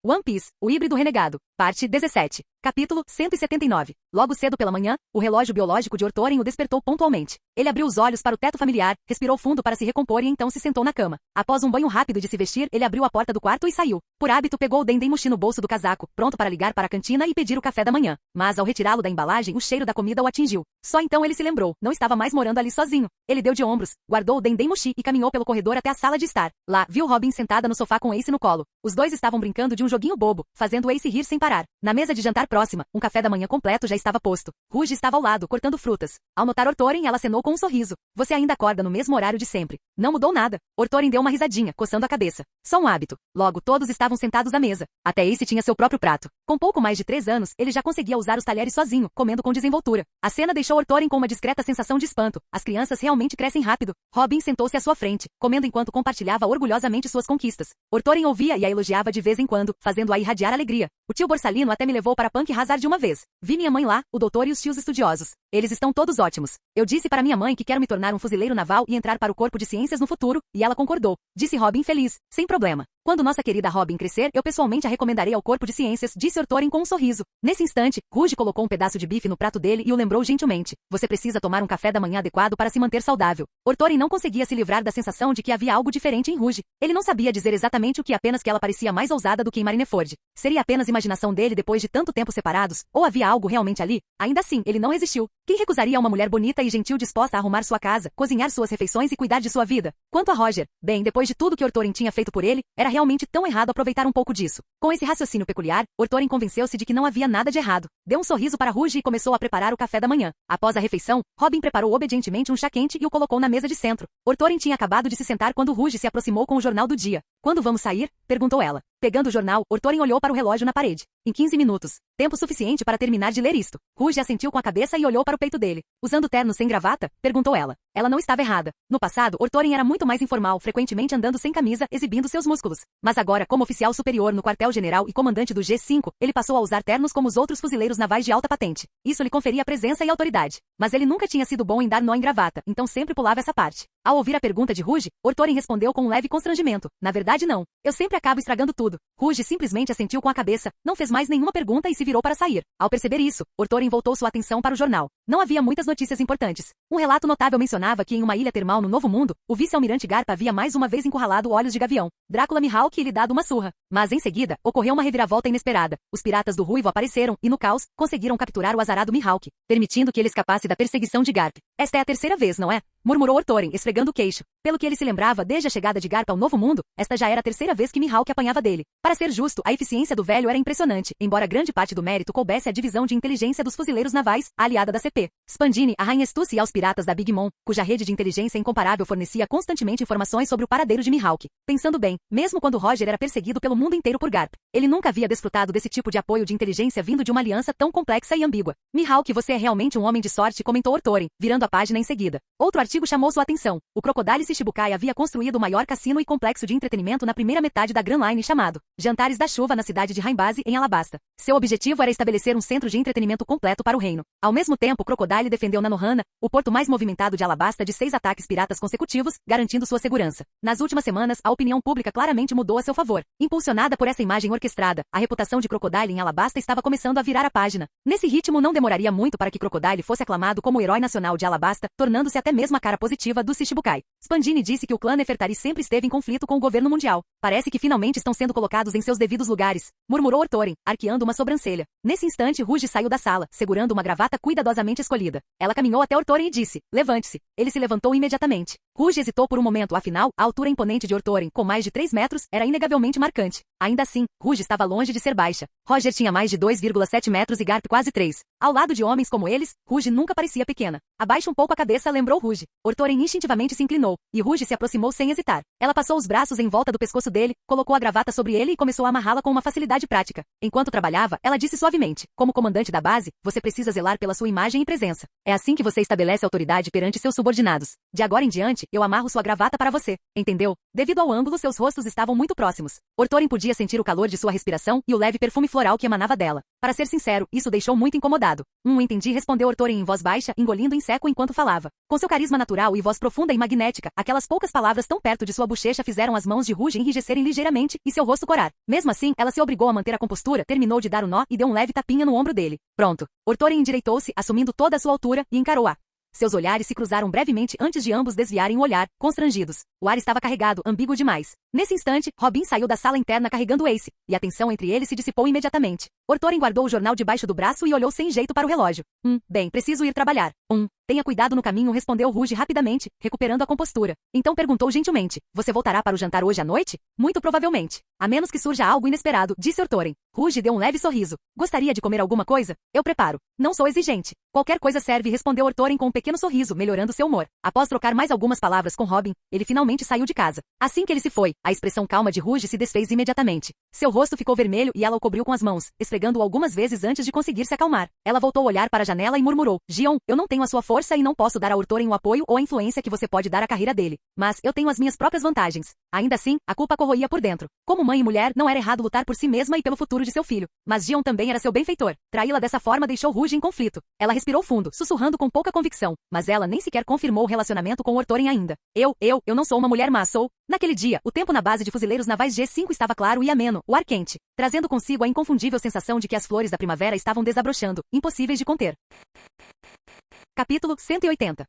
One Piece, o híbrido renegado. Parte 17. Capítulo 179. Logo cedo pela manhã, o relógio biológico de Ortoren o despertou pontualmente. Ele abriu os olhos para o teto familiar, respirou fundo para se recompor e então se sentou na cama. Após um banho rápido de se vestir, ele abriu a porta do quarto e saiu. Por hábito, pegou o Dendemushi no bolso do casaco, pronto para ligar para a cantina e pedir o café da manhã. Mas ao retirá-lo da embalagem, o cheiro da comida o atingiu. Só então ele se lembrou, não estava mais morando ali sozinho. Ele deu de ombros, guardou o Dendemushi e caminhou pelo corredor até a sala de estar. Lá, viu Robin sentada no sofá com Ace no colo. Os dois estavam brincando de um joguinho bobo, fazendo Ace rir sem parar. Na mesa de jantar próxima, um café da manhã completo já estava posto. Rouge estava ao lado, cortando frutas. Ao notar Ortoren, ela acenou com um sorriso. Você ainda acorda no mesmo horário de sempre. Não mudou nada. Ortoren deu uma risadinha, coçando a cabeça. Só um hábito. Logo, todos estavam sentados à mesa. Até Ace tinha seu próprio prato. Com pouco mais de 3 anos, ele já conseguia usar os talheres sozinho, comendo com desenvoltura. A cena deixou Ortoren com uma discreta sensação de espanto. As crianças realmente crescem rápido. Robin sentou-se à sua frente, comendo enquanto compartilhava orgulhosamente suas conquistas. Ortoren ouvia e a elogiava de vez em quando, fazendo-a irradiar alegria. O tio Borsalino até me levou para Punk Hazard uma vez. Vi minha mãe lá, o doutor e os tios estudiosos. Eles estão todos ótimos. Eu disse para minha mãe que quero me tornar um fuzileiro naval e entrar para o corpo de ciências no futuro, e ela concordou. Disse Robin feliz, sem problema. Quando nossa querida Robin crescer, eu pessoalmente a recomendarei ao corpo de ciências, disse Ortoren com um sorriso. Nesse instante, Rouge colocou um pedaço de bife no prato dele e o lembrou gentilmente. Você precisa tomar um café da manhã adequado para se manter saudável. Ortoren não conseguia se livrar da sensação de que havia algo diferente em Rouge. Ele não sabia dizer exatamente o que, apenas que ela parecia mais ousada do que em Marineford. Seria apenas imaginação dele depois de tanto tempo separados, ou havia algo realmente ali? Ainda assim, ele não resistiu. Quem recusaria uma mulher bonita e gentil disposta a arrumar sua casa, cozinhar suas refeições e cuidar de sua vida? Quanto a Roger, bem, depois de tudo que Ortoren tinha feito por ele, era realmente tão errado aproveitar um pouco disso. Com esse raciocínio peculiar, Ortoren convenceu-se de que não havia nada de errado. Deu um sorriso para Rouge e começou a preparar o café da manhã. Após a refeição, Robin preparou obedientemente um chá quente e o colocou na mesa de centro. Ortoren tinha acabado de se sentar quando Rouge se aproximou com o jornal do dia. Quando vamos sair? Perguntou ela. Pegando o jornal, Ortoren olhou para o relógio na parede. Em 15 minutos. Tempo suficiente para terminar de ler isto. Rouge assentiu com a cabeça e olhou para o peito dele. Usando terno sem gravata? Perguntou ela. Ela não estava errada. No passado, Ortoren era muito mais informal, frequentemente andando sem camisa, exibindo seus músculos. Mas agora, como oficial superior no quartel-general e comandante do G5, ele passou a usar ternos como os outros fuzileiros navais de alta patente. Isso lhe conferia presença e autoridade. Mas ele nunca tinha sido bom em dar nó em gravata, então sempre pulava essa parte. Ao ouvir a pergunta de Rouge, Ortoren respondeu com um leve constrangimento. Na verdade, não. Eu sempre acabo estragando tudo. Rouge simplesmente assentiu com a cabeça, não fez mais nenhuma pergunta e se virou para sair. Ao perceber isso, Ortoren voltou sua atenção para o jornal. Não havia muitas notícias importantes. Um relato notável mencionava que em uma ilha termal no Novo Mundo, o vice-almirante Garp havia mais uma vez encurralado Olhos de Gavião, Drácula Mihawk e lhe dado uma surra. Mas em seguida, ocorreu uma reviravolta inesperada. Os piratas do Ruivo apareceram e, no caos, conseguiram capturar o azarado Mihawk, permitindo que ele escapasse da perseguição de Garp. Esta é a terceira vez, não é? Murmurou Ortoren, esfregando o queixo. Pelo que ele se lembrava desde a chegada de Garp ao Novo Mundo, esta já era a terceira vez que Mihawk apanhava dele. Para ser justo, a eficiência do velho era impressionante, embora grande parte do mérito coubesse à divisão de inteligência dos fuzileiros navais, a aliada da CP. Spandini, a rainha Stussy e aos piratas da Big Mom, cuja rede de inteligência incomparável fornecia constantemente informações sobre o paradeiro de Mihawk. Pensando bem, mesmo quando Roger era perseguido pelo mundo inteiro por Garp, ele nunca havia desfrutado desse tipo de apoio de inteligência vindo de uma aliança tão complexa e ambígua. Mihawk, você é realmente um homem de sorte, comentou Ortoren, virando a página em seguida. Outro artigo chamou sua atenção. O Crocodile Shichibukai havia construído o maior cassino e complexo de entretenimento na primeira metade da Grand Line chamado Jantares da Chuva na cidade de Raimbase, em Alabasta. Seu objetivo era estabelecer um centro de entretenimento completo para o reino. Ao mesmo tempo, Crocodile defendeu Nanohana, o porto mais movimentado de Alabasta, de 6 ataques piratas consecutivos, garantindo sua segurança. Nas últimas semanas, a opinião pública claramente mudou a seu favor. Impulsionada por essa imagem orquestrada, a reputação de Crocodile em Alabasta estava começando a virar a página. Nesse ritmo, não demoraria muito para que Crocodile fosse aclamado como o herói nacional de Alabasta, tornando-se até mesmo a cara positiva do Shichibukai. Spandini disse que o clã Nefertari sempre esteve em conflito com o governo mundial. Parece que finalmente estão sendo colocados em seus devidos lugares, murmurou Ortoren, arqueando uma sobrancelha. Nesse instante, Rouge saiu da sala, segurando uma gravata cuidadosamente escolhida. Ela caminhou até Ortoren e disse, levante-se. Ele se levantou imediatamente. Rouge hesitou por um momento, afinal, a altura imponente de Ortoren, com mais de 3 metros, era inegavelmente marcante. Ainda assim, Rouge estava longe de ser baixa. Roger tinha mais de 2,7 metros e Garp quase 3. Ao lado de homens como eles, Rouge nunca parecia pequena. Abaixa um pouco a cabeça, lembrou Rouge. Ortoren instintivamente se inclinou, e Rouge se aproximou sem hesitar. Ela passou os braços em volta do pescoço dele, colocou a gravata sobre ele e começou a amarrá-la com uma facilidade prática. Enquanto trabalhava, ela disse suavemente, como comandante da base, você precisa zelar pela sua imagem e presença. É assim que você estabelece autoridade perante seus subordinados. De agora em diante, eu amarro sua gravata para você. Entendeu? Devido ao ângulo, seus rostos estavam muito próximos. Ortoren podia podia sentir o calor de sua respiração e o leve perfume floral que emanava dela. Para ser sincero, isso deixou muito incomodado. Entendi, respondeu Ortorin em voz baixa, engolindo em seco enquanto falava. Com seu carisma natural e voz profunda e magnética, aquelas poucas palavras tão perto de sua bochecha fizeram as mãos de Rouge enrijecerem ligeiramente e seu rosto corar. Mesmo assim, ela se obrigou a manter a compostura, terminou de dar o nó e deu um leve tapinha no ombro dele. Pronto. Ortorin endireitou-se, assumindo toda a sua altura, e encarou-a. Seus olhares se cruzaram brevemente antes de ambos desviarem o olhar, constrangidos. O ar estava carregado, ambíguo demais. Nesse instante, Robin saiu da sala interna carregando Ace, e a tensão entre eles se dissipou imediatamente. Ortorin guardou o jornal debaixo do braço e olhou sem jeito para o relógio. Bem, preciso ir trabalhar. Tenha cuidado no caminho, respondeu Rouge rapidamente, recuperando a compostura. Então perguntou gentilmente, você voltará para o jantar hoje à noite? Muito provavelmente. A menos que surja algo inesperado, disse Ortorin. Rouge deu um leve sorriso. Gostaria de comer alguma coisa? Eu preparo. Não sou exigente. Qualquer coisa serve, respondeu Ortorin com um pequeno sorriso, melhorando seu humor. Após trocar mais algumas palavras com Robin, ele finalmente saiu de casa. Assim que ele se foi, a expressão calma de Rouge se desfez imediatamente. Seu rosto ficou vermelho e ela o cobriu com as mãos, esfregando-o algumas vezes antes de conseguir se acalmar. Ela voltou a olhar para a janela e murmurou, Gion, eu não tenho a sua força e não posso dar a Ortorin o apoio ou a influência que você pode dar à carreira dele. Mas eu tenho as minhas próprias vantagens. Ainda assim, a culpa corroía por dentro. Como mãe e mulher, não era errado lutar por si mesma e pelo futuro de seu filho. Mas Gion também era seu benfeitor. Traí-la dessa forma deixou Rouge em conflito. Ela respirou fundo, sussurrando com pouca convicção. Mas ela nem sequer confirmou o relacionamento com Ortorin ainda. Eu não sou uma mulher má, sou... Naquele dia, o tempo na base de fuzileiros navais G5 estava claro e ameno, o ar quente, trazendo consigo a inconfundível sensação de que as flores da primavera estavam desabrochando, impossíveis de conter. Capítulo 180.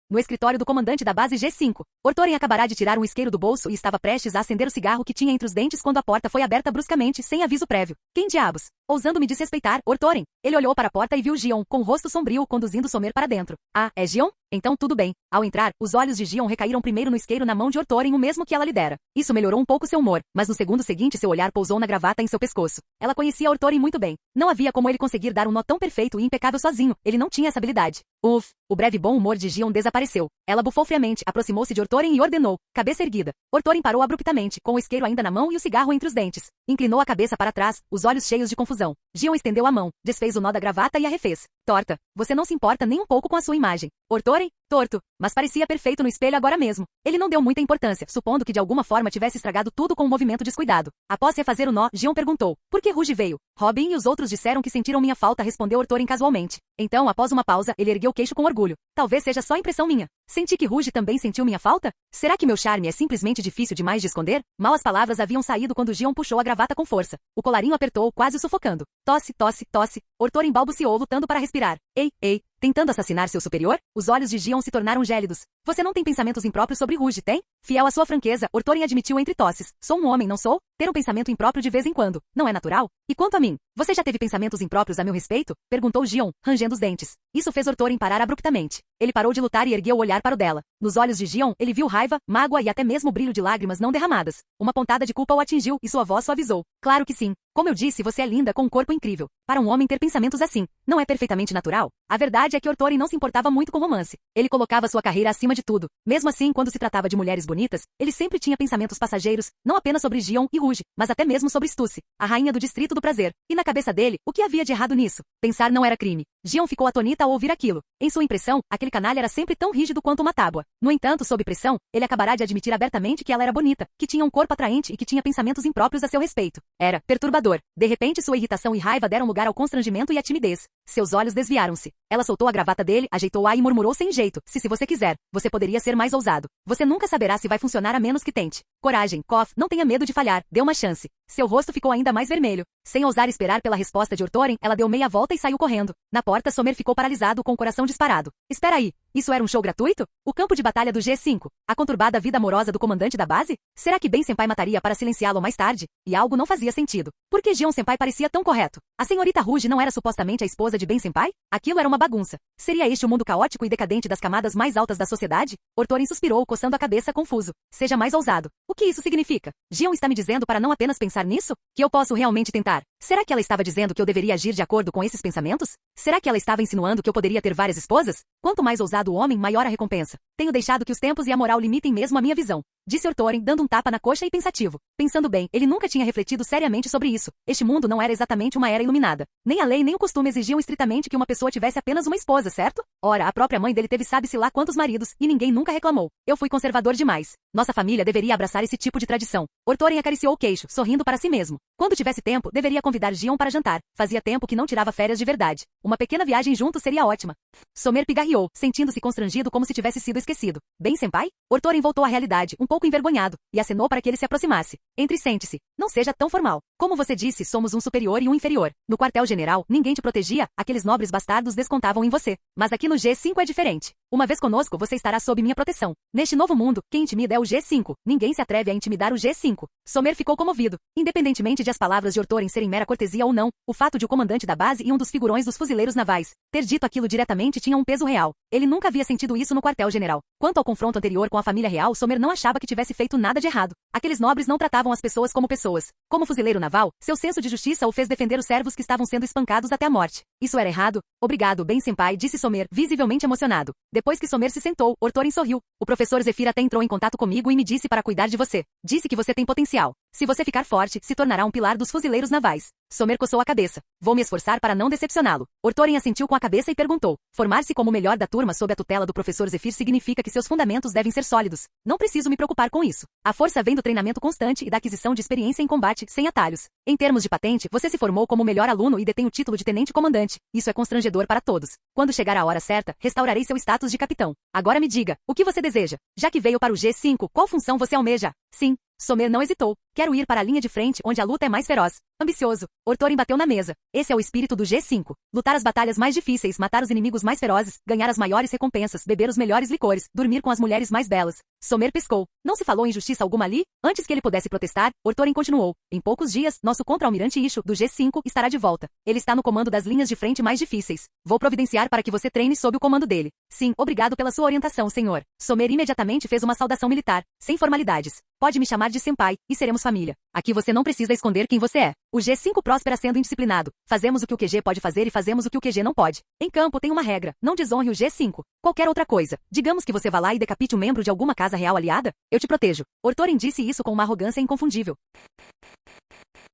No escritório do comandante da base G5, Ortorin acabará de tirar um isqueiro do bolso e estava prestes a acender o cigarro que tinha entre os dentes quando a porta foi aberta bruscamente, sem aviso prévio. Quem diabos? Ousando me desrespeitar, Ortorin. Ele olhou para a porta e viu Gion, com o rosto sombrio, conduzindo Sommer para dentro. Ah, é Gion? Então tudo bem. Ao entrar, os olhos de Gion recaíram primeiro no isqueiro na mão de Ortorin, o mesmo que ela lhe dera. Isso melhorou um pouco seu humor, mas no segundo seguinte seu olhar pousou na gravata em seu pescoço. Ela conhecia Ortorin muito bem. Não havia como ele conseguir dar um nó tão perfeito e impecável sozinho, ele não tinha essa habilidade. O breve bom humor de Gion desapareceu. Ela bufou friamente, aproximou-se de Ortorin e ordenou, cabeça erguida. Ortorin parou abruptamente, com o isqueiro ainda na mão e o cigarro entre os dentes. Inclinou a cabeça para trás, os olhos cheios de confusão. Gion estendeu a mão, desfez o nó da gravata e a refez. Torta, você não se importa nem um pouco com a sua imagem. Ortorin? Torto, mas parecia perfeito no espelho agora mesmo. Ele não deu muita importância, supondo que de alguma forma tivesse estragado tudo com um movimento descuidado. Após refazer o nó, Gion perguntou, por que Rouge veio? Robin e os outros disseram que sentiram minha falta, respondeu Ortorin casualmente. Então, após uma pausa, ele ergueu o queixo com orgulho. Talvez seja só impressão minha. Senti que Rouge também sentiu minha falta? Será que meu charme é simplesmente difícil demais de esconder? Mal as palavras haviam saído quando Gion puxou a gravata com força. O colarinho apertou, quase o sufocando. Tosse, tosse, tosse. Ortorin balbuciou, lutando para respirar. Ei, tentando assassinar seu superior? Os olhos de Gion se tornaram gélidos. Você não tem pensamentos impróprios sobre Rouge, tem? Fiel à sua franqueza, Ortorin admitiu entre tosses. Sou um homem, não sou? Ter um pensamento impróprio de vez em quando. Não é natural? E quanto a mim? Você já teve pensamentos impróprios a meu respeito? Perguntou Gion, rangendo os dentes. Isso fez Ortorin parar abruptamente. Ele parou de lutar e ergueu o olhar para o dela. Nos olhos de Gion, ele viu raiva, mágoa e até mesmo o brilho de lágrimas não derramadas. Uma pontada de culpa o atingiu e sua voz suavizou. Claro que sim. Como eu disse, você é linda com um corpo incrível. Para um homem ter pensamentos assim, não é perfeitamente natural? A verdade é que Ortorin não se importava muito com romance. Ele colocava sua carreira acima de tudo. Mesmo assim, quando se tratava de mulheres bonitas, ele sempre tinha pensamentos passageiros, não apenas sobre Gion e Rouge, mas até mesmo sobre Stussy, a rainha do distrito do prazer. E na cabeça dele, o que havia de errado nisso? Pensar não era crime. Gion ficou atonita ao ouvir aquilo. Em sua impressão, aquele canalha era sempre tão rígido quanto uma tábua. No entanto, sob pressão, ele acabará de admitir abertamente que ela era bonita, que tinha um corpo atraente e que tinha pensamentos impróprios a seu respeito. Era perturbador. De repente, sua irritação e raiva deram lugar ao constrangimento e à timidez. Seus olhos desviaram-se. Ela soltou a gravata dele, ajeitou-a e murmurou sem jeito. Se você quiser, você poderia ser mais ousado. Você nunca saberá se vai funcionar a menos que tente. Coragem, Koff, não tenha medo de falhar. Dê uma chance. Seu rosto ficou ainda mais vermelho. Sem ousar esperar pela resposta de Ortorin, ela deu meia volta e saiu correndo. Na porta, Sommer ficou paralisado com o coração disparado. Espera aí. Isso era um show gratuito? O campo de batalha do G5? A conturbada vida amorosa do comandante da base? Será que Ben Senpai mataria para silenciá-lo mais tarde? E algo não fazia sentido. Por que Gion Senpai parecia tão correto? A senhorita Rouge não era supostamente a esposa de Ben Senpai? Aquilo era uma bagunça. Seria este o mundo caótico e decadente das camadas mais altas da sociedade? Ortorin suspirou, coçando a cabeça confuso. Seja mais ousado. O que isso significa? Gion está me dizendo para não apenas pensar nisso? Que eu posso realmente tentar? Será que ela estava dizendo que eu deveria agir de acordo com esses pensamentos? Será que ela estava insinuando que eu poderia ter várias esposas? Quanto mais ousado o homem, maior a recompensa. Tenho deixado que os tempos e a moral limitem mesmo a minha visão. disse Ortoren, dando um tapa na coxa e pensativo. Pensando bem, ele nunca tinha refletido seriamente sobre isso. Este mundo não era exatamente uma era iluminada. Nem a lei nem o costume exigiam estritamente que uma pessoa tivesse apenas uma esposa, certo? Ora, a própria mãe dele teve sabe-se lá quantos maridos, e ninguém nunca reclamou. Eu fui conservador demais. Nossa família deveria abraçar esse tipo de tradição. Ortoren acariciou o queixo, sorrindo para si mesmo. Quando tivesse tempo, deveria convidar Gion para jantar. Fazia tempo que não tirava férias de verdade. Uma pequena viagem junto seria ótima. Somer pigarreou, sentindo-se constrangido como se tivesse sido esquecido. Bem, senpai? Ortoren voltou à realidade, um pouco envergonhado, e acenou para que ele se aproximasse. Entre e sente-se. Não seja tão formal. Como você disse, somos um superior e um inferior. No quartel-general, ninguém te protegia, aqueles nobres bastardos descontavam em você. Mas aqui no G5 é diferente. Uma vez conosco, você estará sob minha proteção. Neste novo mundo, quem intimida é o G5. Ninguém se atreve a intimidar o G5. Somer ficou comovido. Independentemente de as palavras de Ortoren serem mera cortesia ou não, o fato de o comandante da base e um dos figurões dos fuzileiros navais ter dito aquilo diretamente tinha um peso real. Ele nunca havia sentido isso no quartel-general. Quanto ao confronto anterior com a família real, Somer não achava que tivesse feito nada de errado. Aqueles nobres não tratavam as pessoas como pessoas. Como fuzileiro naval, seu senso de justiça o fez defender os servos que estavam sendo espancados até a morte. Isso era errado? Obrigado, bem senpai, disse Somer, visivelmente emocionado. Depois que Somer se sentou, Ortoren sorriu. O professor Zephyr até entrou em contato comigo e me disse para cuidar de você. Disse que você tem potencial. Se você ficar forte, se tornará um pilar dos fuzileiros navais. Somer coçou a cabeça. Vou me esforçar para não decepcioná-lo. Ortoren assentiu com a cabeça e perguntou. Formar-se como o melhor da turma sob a tutela do professor Zephyr significa que seus fundamentos devem ser sólidos. Não preciso me preocupar com isso. A força vem do treinamento constante e da aquisição de experiência em combate, sem atalhos. Em termos de patente, você se formou como o melhor aluno e detém o título de tenente-comandante. Isso é constrangedor para todos. Quando chegar a hora certa, restaurarei seu status de capitão. Agora me diga, o que você deseja? Já que veio para o G5, qual função você almeja? Sim. Somer não hesitou. Quero ir para a linha de frente onde a luta é mais feroz. Ambicioso. Ortoren bateu na mesa. Esse é o espírito do G5. Lutar as batalhas mais difíceis, matar os inimigos mais ferozes, ganhar as maiores recompensas, beber os melhores licores, dormir com as mulheres mais belas. Somer piscou. Não se falou em justiça alguma ali? Antes que ele pudesse protestar, Ortoren continuou. Em poucos dias, nosso contra-almirante Isho, do G5, estará de volta. Ele está no comando das linhas de frente mais difíceis. Vou providenciar para que você treine sob o comando dele. Sim, obrigado pela sua orientação, senhor. Somer imediatamente fez uma saudação militar, sem formalidades. Pode me chamar de senpai, e seremos família. Aqui você não precisa esconder quem você é. O G5 próspera sendo indisciplinado. Fazemos o que o QG pode fazer e fazemos o que o QG não pode. Em campo tem uma regra, não desonre o G5. Qualquer outra coisa. Digamos que você vá lá e decapite um membro de alguma casa real aliada? Eu te protejo. Ortoren disse isso com uma arrogância inconfundível.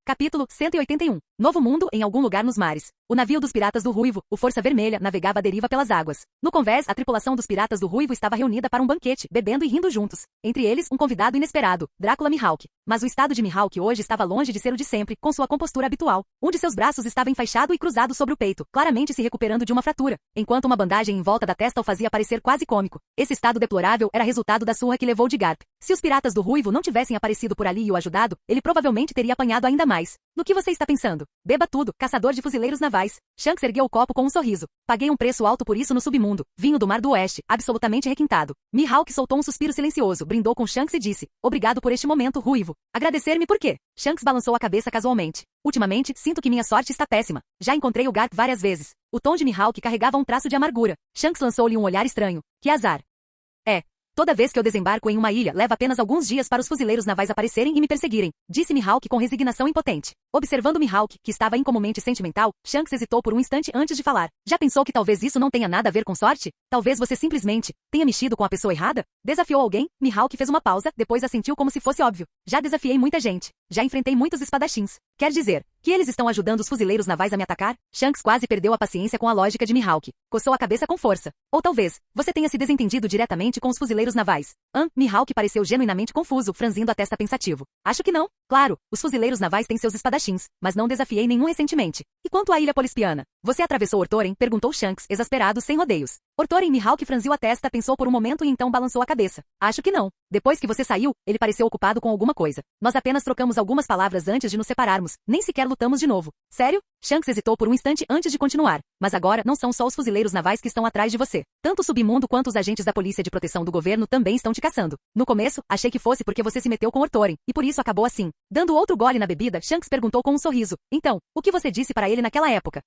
Capítulo 181. Novo mundo em algum lugar nos mares. O navio dos piratas do Ruivo, o Força Vermelha, navegava à deriva pelas águas. No convés, a tripulação dos piratas do Ruivo estava reunida para um banquete, bebendo e rindo juntos. Entre eles, um convidado inesperado, Drácula Mihawk. Mas o estado de Mihawk hoje estava longe de ser o de sempre, com sua compostura habitual. Um de seus braços estava enfaixado e cruzado sobre o peito, claramente se recuperando de uma fratura, enquanto uma bandagem em volta da testa o fazia parecer quase cômico. Esse estado deplorável era resultado da surra que levou de Garp. Se os piratas do Ruivo não tivessem aparecido por ali e o ajudado, ele provavelmente teria apanhado ainda mais. No que você está pensando? Beba tudo, caçador de fuzileiros navais. Shanks ergueu o copo com um sorriso. Paguei um preço alto por isso no submundo. Vinho do Mar do Oeste, absolutamente requintado. Mihawk soltou um suspiro silencioso, brindou com Shanks e disse, obrigado por este momento, Ruivo. Agradecer-me por quê? Shanks balançou a cabeça casualmente. Ultimamente, sinto que minha sorte está péssima. Já encontrei o Garp várias vezes. O tom de Mihawk carregava um traço de amargura. Shanks lançou-lhe um olhar estranho. Que azar. É. Toda vez que eu desembarco em uma ilha, leva apenas alguns dias para os fuzileiros navais aparecerem e me perseguirem, disse Mihawk com resignação impotente. Observando Mihawk, que estava incomumente sentimental, Shanks hesitou por um instante antes de falar. Já pensou que talvez isso não tenha nada a ver com sorte? Talvez você simplesmente tenha mexido com a pessoa errada? Desafiou alguém? Mihawk fez uma pausa, depois assentiu como se fosse óbvio. Já desafiei muita gente. Já enfrentei muitos espadachins. Quer dizer, que eles estão ajudando os fuzileiros navais a me atacar? Shanks quase perdeu a paciência com a lógica de Mihawk. Coçou a cabeça com força. Ou talvez, você tenha se desentendido diretamente com os fuzileiros navais. Mihawk pareceu genuinamente confuso, franzindo a testa pensativo. Acho que não. Claro, os fuzileiros navais têm seus espadachins, mas não desafiei nenhum recentemente. E quanto à ilha polispiana? Você atravessou Ortoren? Perguntou Shanks, exasperado, sem rodeios. Ortoren Mihawk franziu a testa, pensou por um momento e então balançou a cabeça. Acho que não. Depois que você saiu, ele pareceu ocupado com alguma coisa. Nós apenas trocamos algumas palavras antes de nos separarmos. Nem sequer lutamos de novo. Sério? Shanks hesitou por um instante antes de continuar. Mas agora, não são só os fuzileiros navais que estão atrás de você. Tanto o submundo quanto os agentes da polícia de proteção do governo também estão te caçando. No começo, achei que fosse porque você se meteu com Ortoren, e por isso acabou assim. Dando outro gole na bebida, Shanks perguntou com um sorriso. Então, o que você disse para ele naquela época?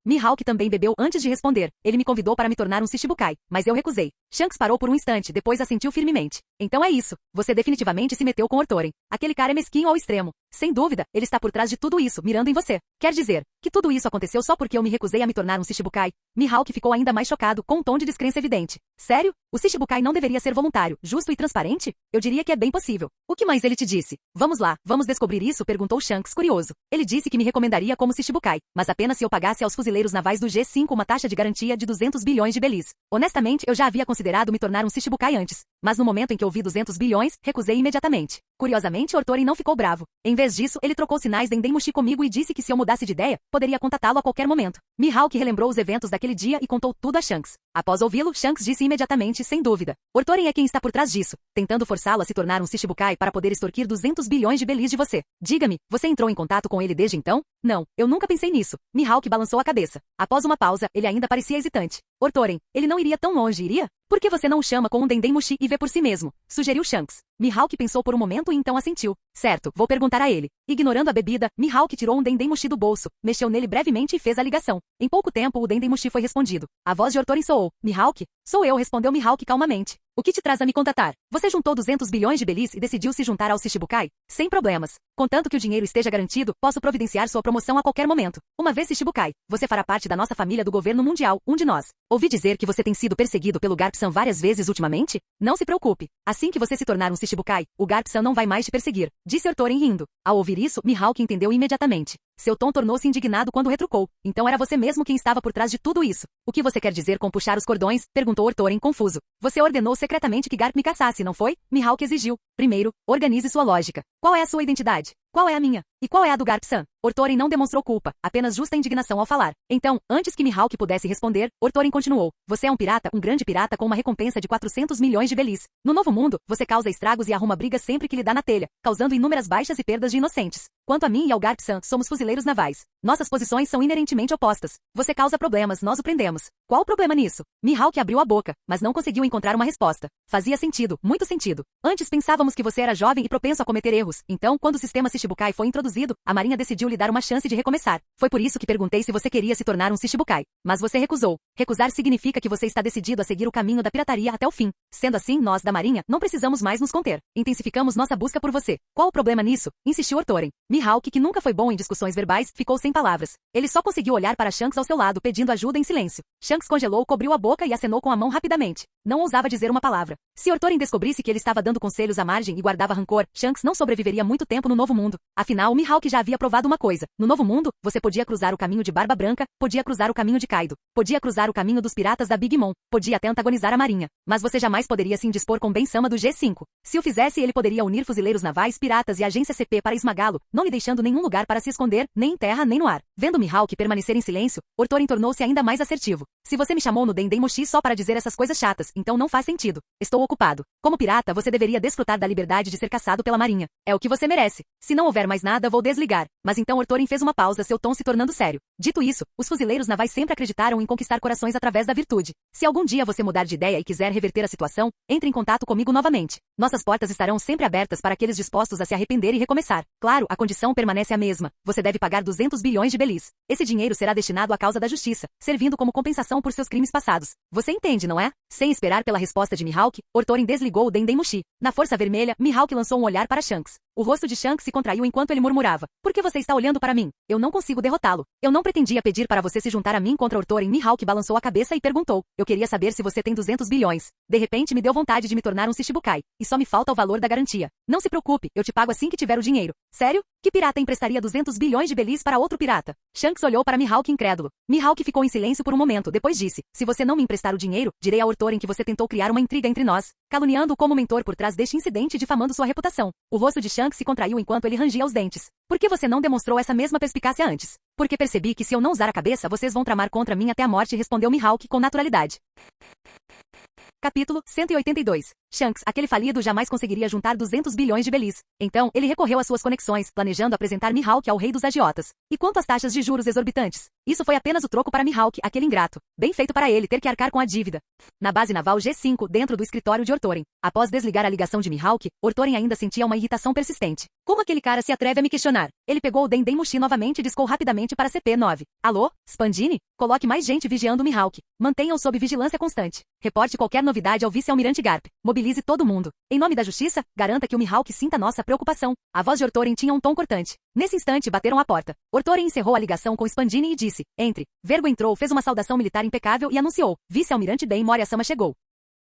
Mihawk também bebeu antes de responder. Ele me convidou para me tornar um Shichibukai, mas eu recusei. Shanks parou por um instante, depois assentiu firmemente. Então é isso. Você definitivamente se meteu com Ortoren. Aquele cara é mesquinho ao extremo. Sem dúvida, ele está por trás de tudo isso, mirando em você. Quer dizer, que tudo isso aconteceu só porque eu me recusei a me tornar um Shichibukai? Mihawk ficou ainda mais chocado, com um tom de descrença evidente. Sério? O Shichibukai não deveria ser voluntário, justo e transparente? Eu diria que é bem possível. O que mais ele te disse? Vamos lá, vamos descobrir isso, perguntou Shanks curioso. Ele disse que me recomendaria como Shichibukai, mas apenas se eu pagasse aos fuzileiros navais do G5 uma taxa de garantia de 200 bilhões de belis. Honestamente, eu já havia considerado me tornar um Shichibukai antes, mas no momento em que ouvi 200 bilhões, recusei imediatamente. Curiosamente, Ortoren não ficou bravo. Em vez disso, ele trocou sinais Dendemushi comigo e disse que se eu mudasse de ideia, poderia contatá-lo a qualquer momento. Mihawk relembrou os eventos daquele dia e contou tudo a Shanks. Após ouvi-lo, Shanks disse imediatamente, sem dúvida. Ortoren é quem está por trás disso, tentando forçá-lo a se tornar um Shichibukai para poder extorquir 200 bilhões de belis de você. Diga-me, você entrou em contato com ele desde então? Não, eu nunca pensei nisso. Mihawk balançou a cabeça. Após uma pausa, ele ainda parecia hesitante. Ortoren, ele não iria tão longe, iria? Por que você não o chama com um Dendemushi e vê por si mesmo? Sugeriu Shanks. Mihawk pensou por um momento e então assentiu. Certo, vou perguntar a ele. Ignorando a bebida, Mihawk tirou um Dendemushi do bolso, mexeu nele brevemente e fez a ligação. Em pouco tempo, o Dendemushi foi respondido. A voz de Ortoren soou. Mihawk? Sou eu, respondeu Mihawk calmamente. O que te traz a me contatar? Você juntou 200 bilhões de belis e decidiu se juntar ao Shichibukai? Sem problemas. Contanto que o dinheiro esteja garantido, posso providenciar sua promoção a qualquer momento. Uma vez Shichibukai, você fará parte da nossa família do governo mundial, um de nós. Ouvi dizer que você tem sido perseguido pelo Garp-san várias vezes ultimamente? Não se preocupe. Assim que você se tornar um Shichibukai, o Garp-san não vai mais te perseguir, disse Ortoren rindo. Ao ouvir isso, Mihawk entendeu imediatamente. Seu tom tornou-se indignado quando retrucou. Então era você mesmo quem estava por trás de tudo isso. O que você quer dizer com puxar os cordões? Perguntou Ortoren confuso. Você ordenou secretamente que Garp me caçasse, não foi? Mihawk exigiu. Primeiro, organize sua lógica. Qual é a sua identidade? Qual é a minha? E qual é a do Garp-san? Ortoren não demonstrou culpa, apenas justa indignação ao falar. Então, antes que Mihawk pudesse responder, Ortoren continuou. Você é um pirata, um grande pirata com uma recompensa de 400 milhões de belis. No Novo Mundo, você causa estragos e arruma brigas sempre que lhe dá na telha, causando inúmeras baixas e perdas de inocentes. Quanto a mim e ao Garp-san, somos fuzileiros navais. Nossas posições são inerentemente opostas. Você causa problemas, nós o prendemos. Qual o problema nisso? Mihawk abriu a boca, mas não conseguiu encontrar uma resposta. Fazia sentido, muito sentido. Antes pensávamos que você era jovem e propenso a cometer erros. Então, quando o sistema Shichibukai foi introduzido, a Marinha decidiu lhe dar uma chance de recomeçar. Foi por isso que perguntei se você queria se tornar um Shichibukai. Mas você recusou. Recusar significa que você está decidido a seguir o caminho da pirataria até o fim. Sendo assim, nós, da Marinha, não precisamos mais nos conter. Intensificamos nossa busca por você. Qual o problema nisso? Insistiu Ortoren. Mihawk, que nunca foi bom em discussões verbais, ficou sem palavras. Ele só conseguiu olhar para Shanks ao seu lado, pedindo ajuda em silêncio. Shanks congelou, cobriu a boca e acenou com a mão rapidamente. Não ousava dizer uma palavra. Se Ortoren descobrisse que ele estava dando conselhos à margem e guardava rancor, Shanks não sobreviveria muito tempo no Novo Mundo. Afinal, Mihawk já havia provado uma coisa. No Novo Mundo, você podia cruzar o caminho de Barba Branca, podia cruzar o caminho de Kaido, podia cruzar o caminho dos piratas da Big Mom, podia até antagonizar a Marinha. Mas você jamais poderia se indispor com Ben-sama do G5. Se o fizesse, ele poderia unir fuzileiros navais, piratas e agência CP para esmagá-lo, não lhe deixando nenhum lugar para se esconder, nem em terra nem no ar. Vendo Mihawk permanecer em silêncio, Ortoren tornou-se ainda mais assertivo. Se você me chamou no Dendemushi só para dizer essas coisas chatas, então não faz sentido. Estou ocupado. Como pirata, você deveria desfrutar da liberdade de ser caçado pela Marinha. É o que você merece. Se não houver mais nada, vou desligar. Mas então Ortoren fez uma pausa, seu tom se tornando sério. Dito isso, os fuzileiros navais sempre acreditaram em conquistar corações através da virtude. Se algum dia você mudar de ideia e quiser reverter a situação, entre em contato comigo novamente. Nossas portas estarão sempre abertas para aqueles dispostos a se arrepender e recomeçar. Claro, a condição permanece a mesma. Você deve pagar 200 bilhões de belis. Esse dinheiro será destinado à causa da justiça, servindo como compensação por seus crimes passados. Você entende, não é? Sem esperar pela resposta de Mihawk, Ortoren desligou o Dendemushi. Na Força Vermelha, Mihawk lançou um olhar para Shanks. O rosto de Shanks se contraiu enquanto ele murmurava. Por que você está olhando para mim? Eu não consigo derrotá-lo. Eu não pretendia pedir para você se juntar a mim contra Ortoren. Mihawk balançou a cabeça e perguntou. Eu queria saber se você tem 200 bilhões. De repente me deu vontade de me tornar um Shichibukai. E só me falta o valor da garantia. Não se preocupe, eu te pago assim que tiver o dinheiro. Sério? Que pirata emprestaria 200 bilhões de belis para outro pirata? Shanks olhou para Mihawk incrédulo. Mihawk ficou em silêncio por um momento, depois disse. Se você não me emprestar o dinheiro, direi a Ortoren que você tentou criar uma intriga entre nós, caluniando-o como mentor por trás deste incidente e difamando sua reputação. O rosto de Shanks se contraiu enquanto ele rangia os dentes. Por que você não demonstrou essa mesma perspicácia antes? Porque percebi que se eu não usar a cabeça, vocês vão tramar contra mim até a morte, respondeu Mihawk com naturalidade. Capítulo 182. Shanks, aquele falido, jamais conseguiria juntar 200 bilhões de belis. Então, ele recorreu às suas conexões, planejando apresentar Mihawk ao rei dos agiotas. E quanto às taxas de juros exorbitantes? Isso foi apenas o troco para Mihawk, aquele ingrato. Bem feito para ele ter que arcar com a dívida. Na base naval G5, dentro do escritório de Ortoren. Após desligar a ligação de Mihawk, Ortoren ainda sentia uma irritação persistente. Como aquele cara se atreve a me questionar? Ele pegou o Dendemushi novamente e discou rapidamente para CP9. Alô? Spandini? Coloque mais gente vigiando Mihawk. Mantenha-o sob vigilância constante. Reporte qualquer novidade ao vice-almirante Garp. Mobilize Mobilize todo mundo. Em nome da justiça, garanta que o Mihawk sinta nossa preocupação. A voz de Orthorin tinha um tom cortante. Nesse instante, bateram à porta. Orthorin encerrou a ligação com Spandini e disse: entre. Vergo entrou, fez uma saudação militar impecável e anunciou: Vice-almirante Ben Moria-sama chegou.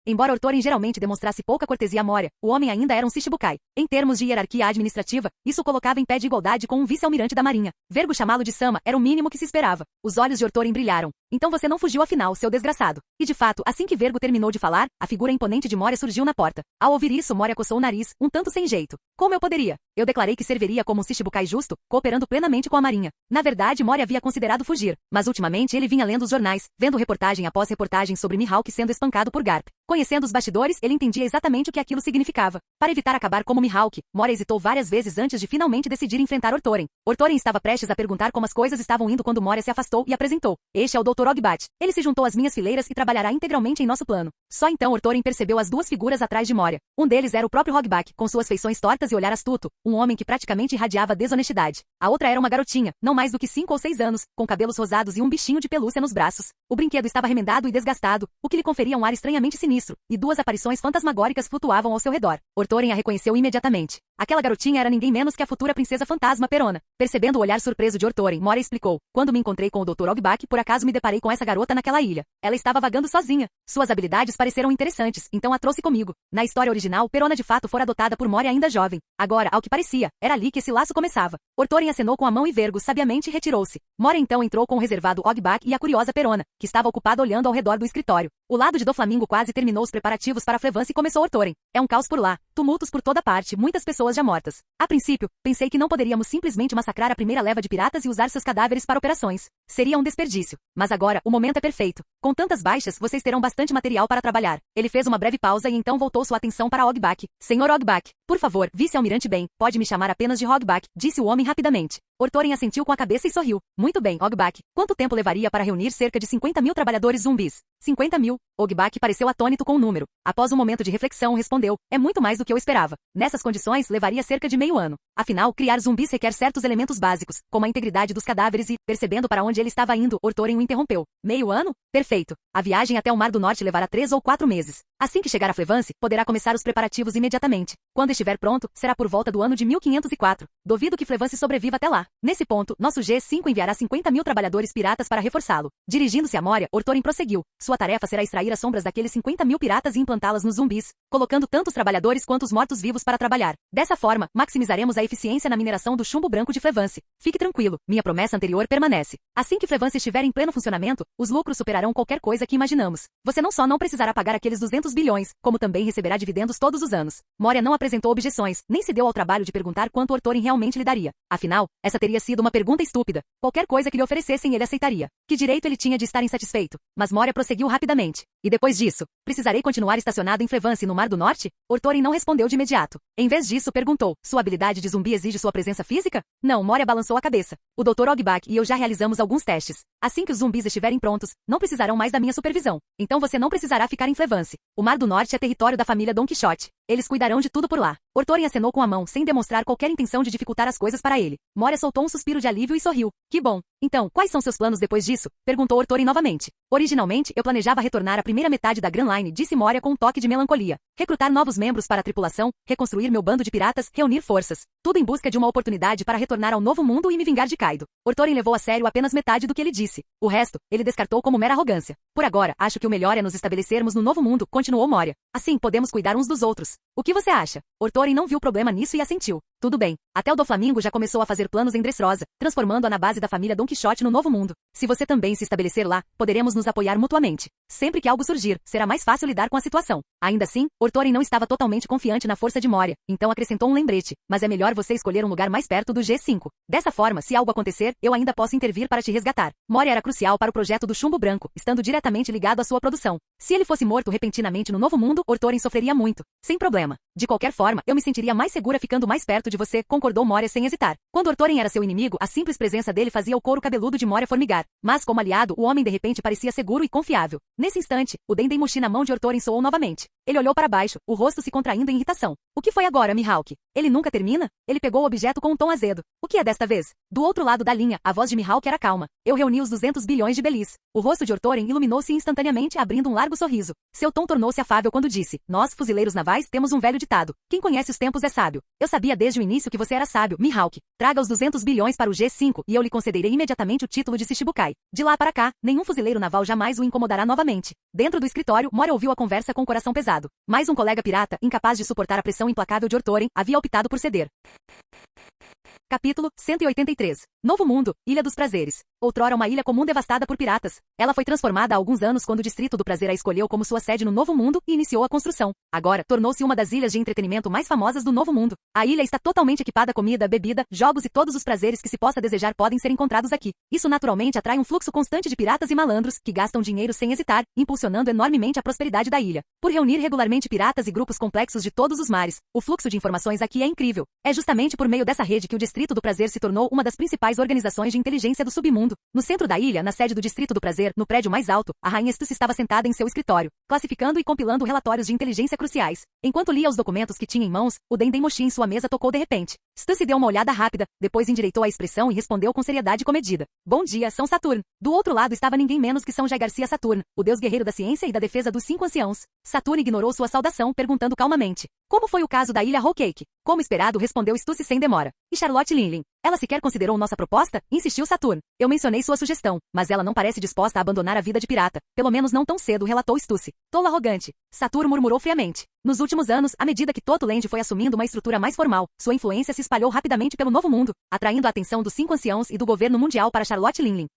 Embora Orthorin geralmente demonstrasse pouca cortesia a Moria, o homem ainda era um Shichibukai. Em termos de hierarquia administrativa, isso o colocava em pé de igualdade com um vice-almirante da marinha. Vergo chamá-lo de Sama era o mínimo que se esperava. Os olhos de Orthorin brilharam. Então você não fugiu afinal, seu desgraçado. E de fato, assim que Vergo terminou de falar, a figura imponente de Moria surgiu na porta. Ao ouvir isso, Moria coçou o nariz, um tanto sem jeito. Como eu poderia? Eu declarei que serviria como um Shichibukai justo, cooperando plenamente com a marinha. Na verdade, Moria havia considerado fugir, mas ultimamente ele vinha lendo os jornais, vendo reportagem após reportagem sobre Mihawk sendo espancado por Garp. Conhecendo os bastidores, ele entendia exatamente o que aquilo significava. Para evitar acabar como Mihawk, Moria hesitou várias vezes antes de finalmente decidir enfrentar Orthorin. Orthorin estava prestes a perguntar como as coisas estavam indo quando Moria se afastou e apresentou: este é o Dr. Ogbat. Ele se juntou às minhas fileiras e trabalhará integralmente em nosso plano. Só então Orthorin percebeu as duas figuras atrás de Moria. Um deles era o próprio Hogback, com suas feições tortas e olhar astuto, um homem que praticamente irradiava desonestidade. A outra era uma garotinha, não mais do que 5 ou 6 anos, com cabelos rosados e um bichinho de pelúcia nos braços. O brinquedo estava remendado e desgastado, o que lhe conferia um ar estranhamente sinistro, e duas aparições fantasmagóricas flutuavam ao seu redor. Orthorin a reconheceu imediatamente. Aquela garotinha era ninguém menos que a futura princesa fantasma Perona. Percebendo o olhar surpreso de Orthorin, Moria explicou: quando me encontrei com o Dr. Ogback, por acaso me deparei com essa garota naquela ilha. Ela estava vagando sozinha. Suas habilidades pareceram interessantes, então a trouxe comigo. Na história original, Perona de fato fora adotada por Moria ainda jovem. Agora, ao que parecia, era ali que esse laço começava. Orthorin acenou com a mão e Vergo sabiamente retirou-se. Moria então entrou com o reservado Ogback e a curiosa Perona, que estava ocupada olhando ao redor do escritório. O lado de Doflamingo quase terminou os preparativos para a Flevance e começou Orthorin. É um caos por lá, tumultos por toda parte, muitas pessoas já mortas. A princípio, pensei que não poderíamos simplesmente massacrar a primeira leva de piratas e usar seus cadáveres para operações. Seria um desperdício. Mas agora, o momento é perfeito. Com tantas baixas, vocês terão bastante material para trabalhar. Ele fez uma breve pausa e então voltou sua atenção para Ogback. Senhor Ogback, por favor, vice-almirante Ben, pode me chamar apenas de Hogback, disse o homem rapidamente. Orthorin assentiu com a cabeça e sorriu. Muito bem, Ogback. Quanto tempo levaria para reunir cerca de 50.000 trabalhadores zumbis? 50.000. Ogback pareceu atônito com o número. Após um momento de reflexão, respondeu: é muito mais do que eu esperava. Nessas condições, levaria cerca de meio ano. Afinal, criar zumbis requer certos elementos básicos, como a integridade dos cadáveres e, percebendo para onde ele estava indo, Orthorin o interrompeu. Meio ano? Perfeito. A viagem até o Mar do Norte levará 3 ou 4 meses. Assim que chegar a Flevance, poderá começar os preparativos imediatamente. Quando estiver pronto, será por volta do ano de 1504. Duvido que Flevance sobreviva até lá. Nesse ponto, nosso G5 enviará 50.000 trabalhadores piratas para reforçá-lo. Dirigindo-se a Moria, Orthorin prosseguiu. Sua tarefa será extrair as sombras daqueles 50.000 piratas e implantá-las nos zumbis, colocando tanto os trabalhadores quanto os mortos-vivos para trabalhar. Dessa forma, maximizaremos a eficiência na mineração do chumbo branco de Flevance. Fique tranquilo, minha promessa anterior permanece. Assim que Flevance estiver em pleno funcionamento, os lucros superarão qualquer coisa que imaginamos. Você não só não precisará pagar aqueles 200 bilhões, como também receberá dividendos todos os anos. Moria não apresentou objeções, nem se deu ao trabalho de perguntar quanto Orthorin realmente lhe daria. Afinal, essa teria sido uma pergunta estúpida. Qualquer coisa que lhe oferecessem ele aceitaria. Que direito ele tinha de estar insatisfeito? Mas Moria prosseguiu rapidamente. E depois disso, precisarei continuar estacionado em Flevance no Mar do Norte? Orthorin não respondeu de imediato. Em vez disso, perguntou: sua habilidade de zumbi exige sua presença física? Não, Moria balançou a cabeça. O Dr. Ogback e eu já realizamos alguns testes. Assim que os zumbis estiverem prontos, não precisarão mais da minha supervisão. Então você não precisará ficar em Flevance. O Mar do Norte é território da família Don Quixote. Eles cuidarão de tudo por lá. Orthorin acenou com a mão, sem demonstrar qualquer intenção de dificultar as coisas para ele. Moria soltou um suspiro de alívio e sorriu. Que bom. Então, quais são seus planos depois disso? Perguntou Orthorin novamente. Originalmente, eu planejava retornar à primeira metade da Grand Line, disse Moria com um toque de melancolia. Recrutar novos membros para a tripulação, reconstruir meu bando de piratas, reunir forças. Tudo em busca de uma oportunidade para retornar ao novo mundo e me vingar de Kaido. Orthorin levou a sério apenas metade do que ele disse. O resto, ele descartou como mera arrogância. Por agora, acho que o melhor é nos estabelecermos no novo mundo, continuou Moria. Assim, podemos cuidar uns dos outros. O que você acha? Orthorin não viu problema nisso e assentiu. Tudo bem. Até o Doflamingo já começou a fazer planos em Dressrosa, transformando-a na base da família Don Quixote no novo mundo. Se você também se estabelecer lá, poderemos nos apoiar mutuamente. Sempre que algo surgir, será mais fácil lidar com a situação. Ainda assim, Orthorin não estava totalmente confiante na força de Moria, então acrescentou um lembrete. Mas é melhor você escolher um lugar mais perto do G5. Dessa forma, se algo acontecer, eu ainda posso intervir para te resgatar. Moria era crucial para o projeto do chumbo branco, estando diretamente ligado à sua produção. Se ele fosse morto repentinamente no novo mundo, Orthorin sofreria muito. Sem problema. De qualquer forma, eu me sentiria mais segura ficando mais perto de você, concordou Moria sem hesitar. Quando Orthorin era seu inimigo, a simples presença dele fazia o couro cabeludo de Moria formigar. Mas como aliado, o homem de repente parecia seguro e confiável. Nesse instante, o Dendemushi na mão de Orthorin soou novamente. Ele olhou para baixo, o rosto se contraindo em irritação. O que foi agora, Mihawk? Ele nunca termina? Ele pegou o objeto com um tom azedo. O que é desta vez? Do outro lado da linha, a voz de Mihawk era calma. Eu reuni os 200 bilhões de belis. O rosto de Ortoren iluminou-se instantaneamente, abrindo um largo sorriso. Seu tom tornou-se afável quando disse: Nós, fuzileiros navais, temos um velho ditado. Quem conhece os tempos é sábio. Eu sabia desde o início que você era sábio, Mihawk. Traga os 200 bilhões para o G5 e eu lhe concederei imediatamente o título de Shichibukai. De lá para cá, nenhum fuzileiro naval jamais o incomodará novamente. Dentro do escritório, Mora ouviu a conversa com o coração pesado. Mais um colega pirata, incapaz de suportar a pressão implacável de Ortoren, havia optado por ceder. Capítulo 183. Novo Mundo, Ilha dos Prazeres. Outrora uma ilha comum devastada por piratas. Ela foi transformada há alguns anos quando o Distrito do Prazer a escolheu como sua sede no Novo Mundo e iniciou a construção. Agora, tornou-se uma das ilhas de entretenimento mais famosas do Novo Mundo. A ilha está totalmente equipada comida, bebida, jogos e todos os prazeres que se possa desejar podem ser encontrados aqui. Isso naturalmente atrai um fluxo constante de piratas e malandros, que gastam dinheiro sem hesitar, impulsionando enormemente a prosperidade da ilha. Por reunir regularmente piratas e grupos complexos de todos os mares, o fluxo de informações aqui é incrível. É justamente por meio dessa rede que o Distrito do Prazer se tornou uma das principais organizações de inteligência do submundo. No centro da ilha, na sede do Distrito do Prazer, no prédio mais alto, a rainha Stussy estava sentada em seu escritório, classificando e compilando relatórios de inteligência cruciais. Enquanto lia os documentos que tinha em mãos, o Denden Moshi em sua mesa tocou de repente. Stussy deu uma olhada rápida, depois endireitou a expressão e respondeu com seriedade comedida. Bom dia, São Saturno. Do outro lado estava ninguém menos que São Jai Garcia Saturno, o deus guerreiro da ciência e da defesa dos 5 anciãos. Saturno ignorou sua saudação, perguntando calmamente: Como foi o caso da ilha Whole Cake? Como esperado, respondeu Stussy sem demora. E Charlotte Linlin? Ela sequer considerou nossa proposta? Insistiu Saturno. Eu mencionei sua sugestão, mas ela não parece disposta a abandonar a vida de pirata. Pelo menos não tão cedo, relatou Stussy. Tolo arrogante. Saturno murmurou friamente. Nos últimos anos, à medida que Totuland foi assumindo uma estrutura mais formal, sua influência se espalhou rapidamente pelo Novo Mundo, atraindo a atenção dos 5 anciãos e do governo mundial para Charlotte Linlin.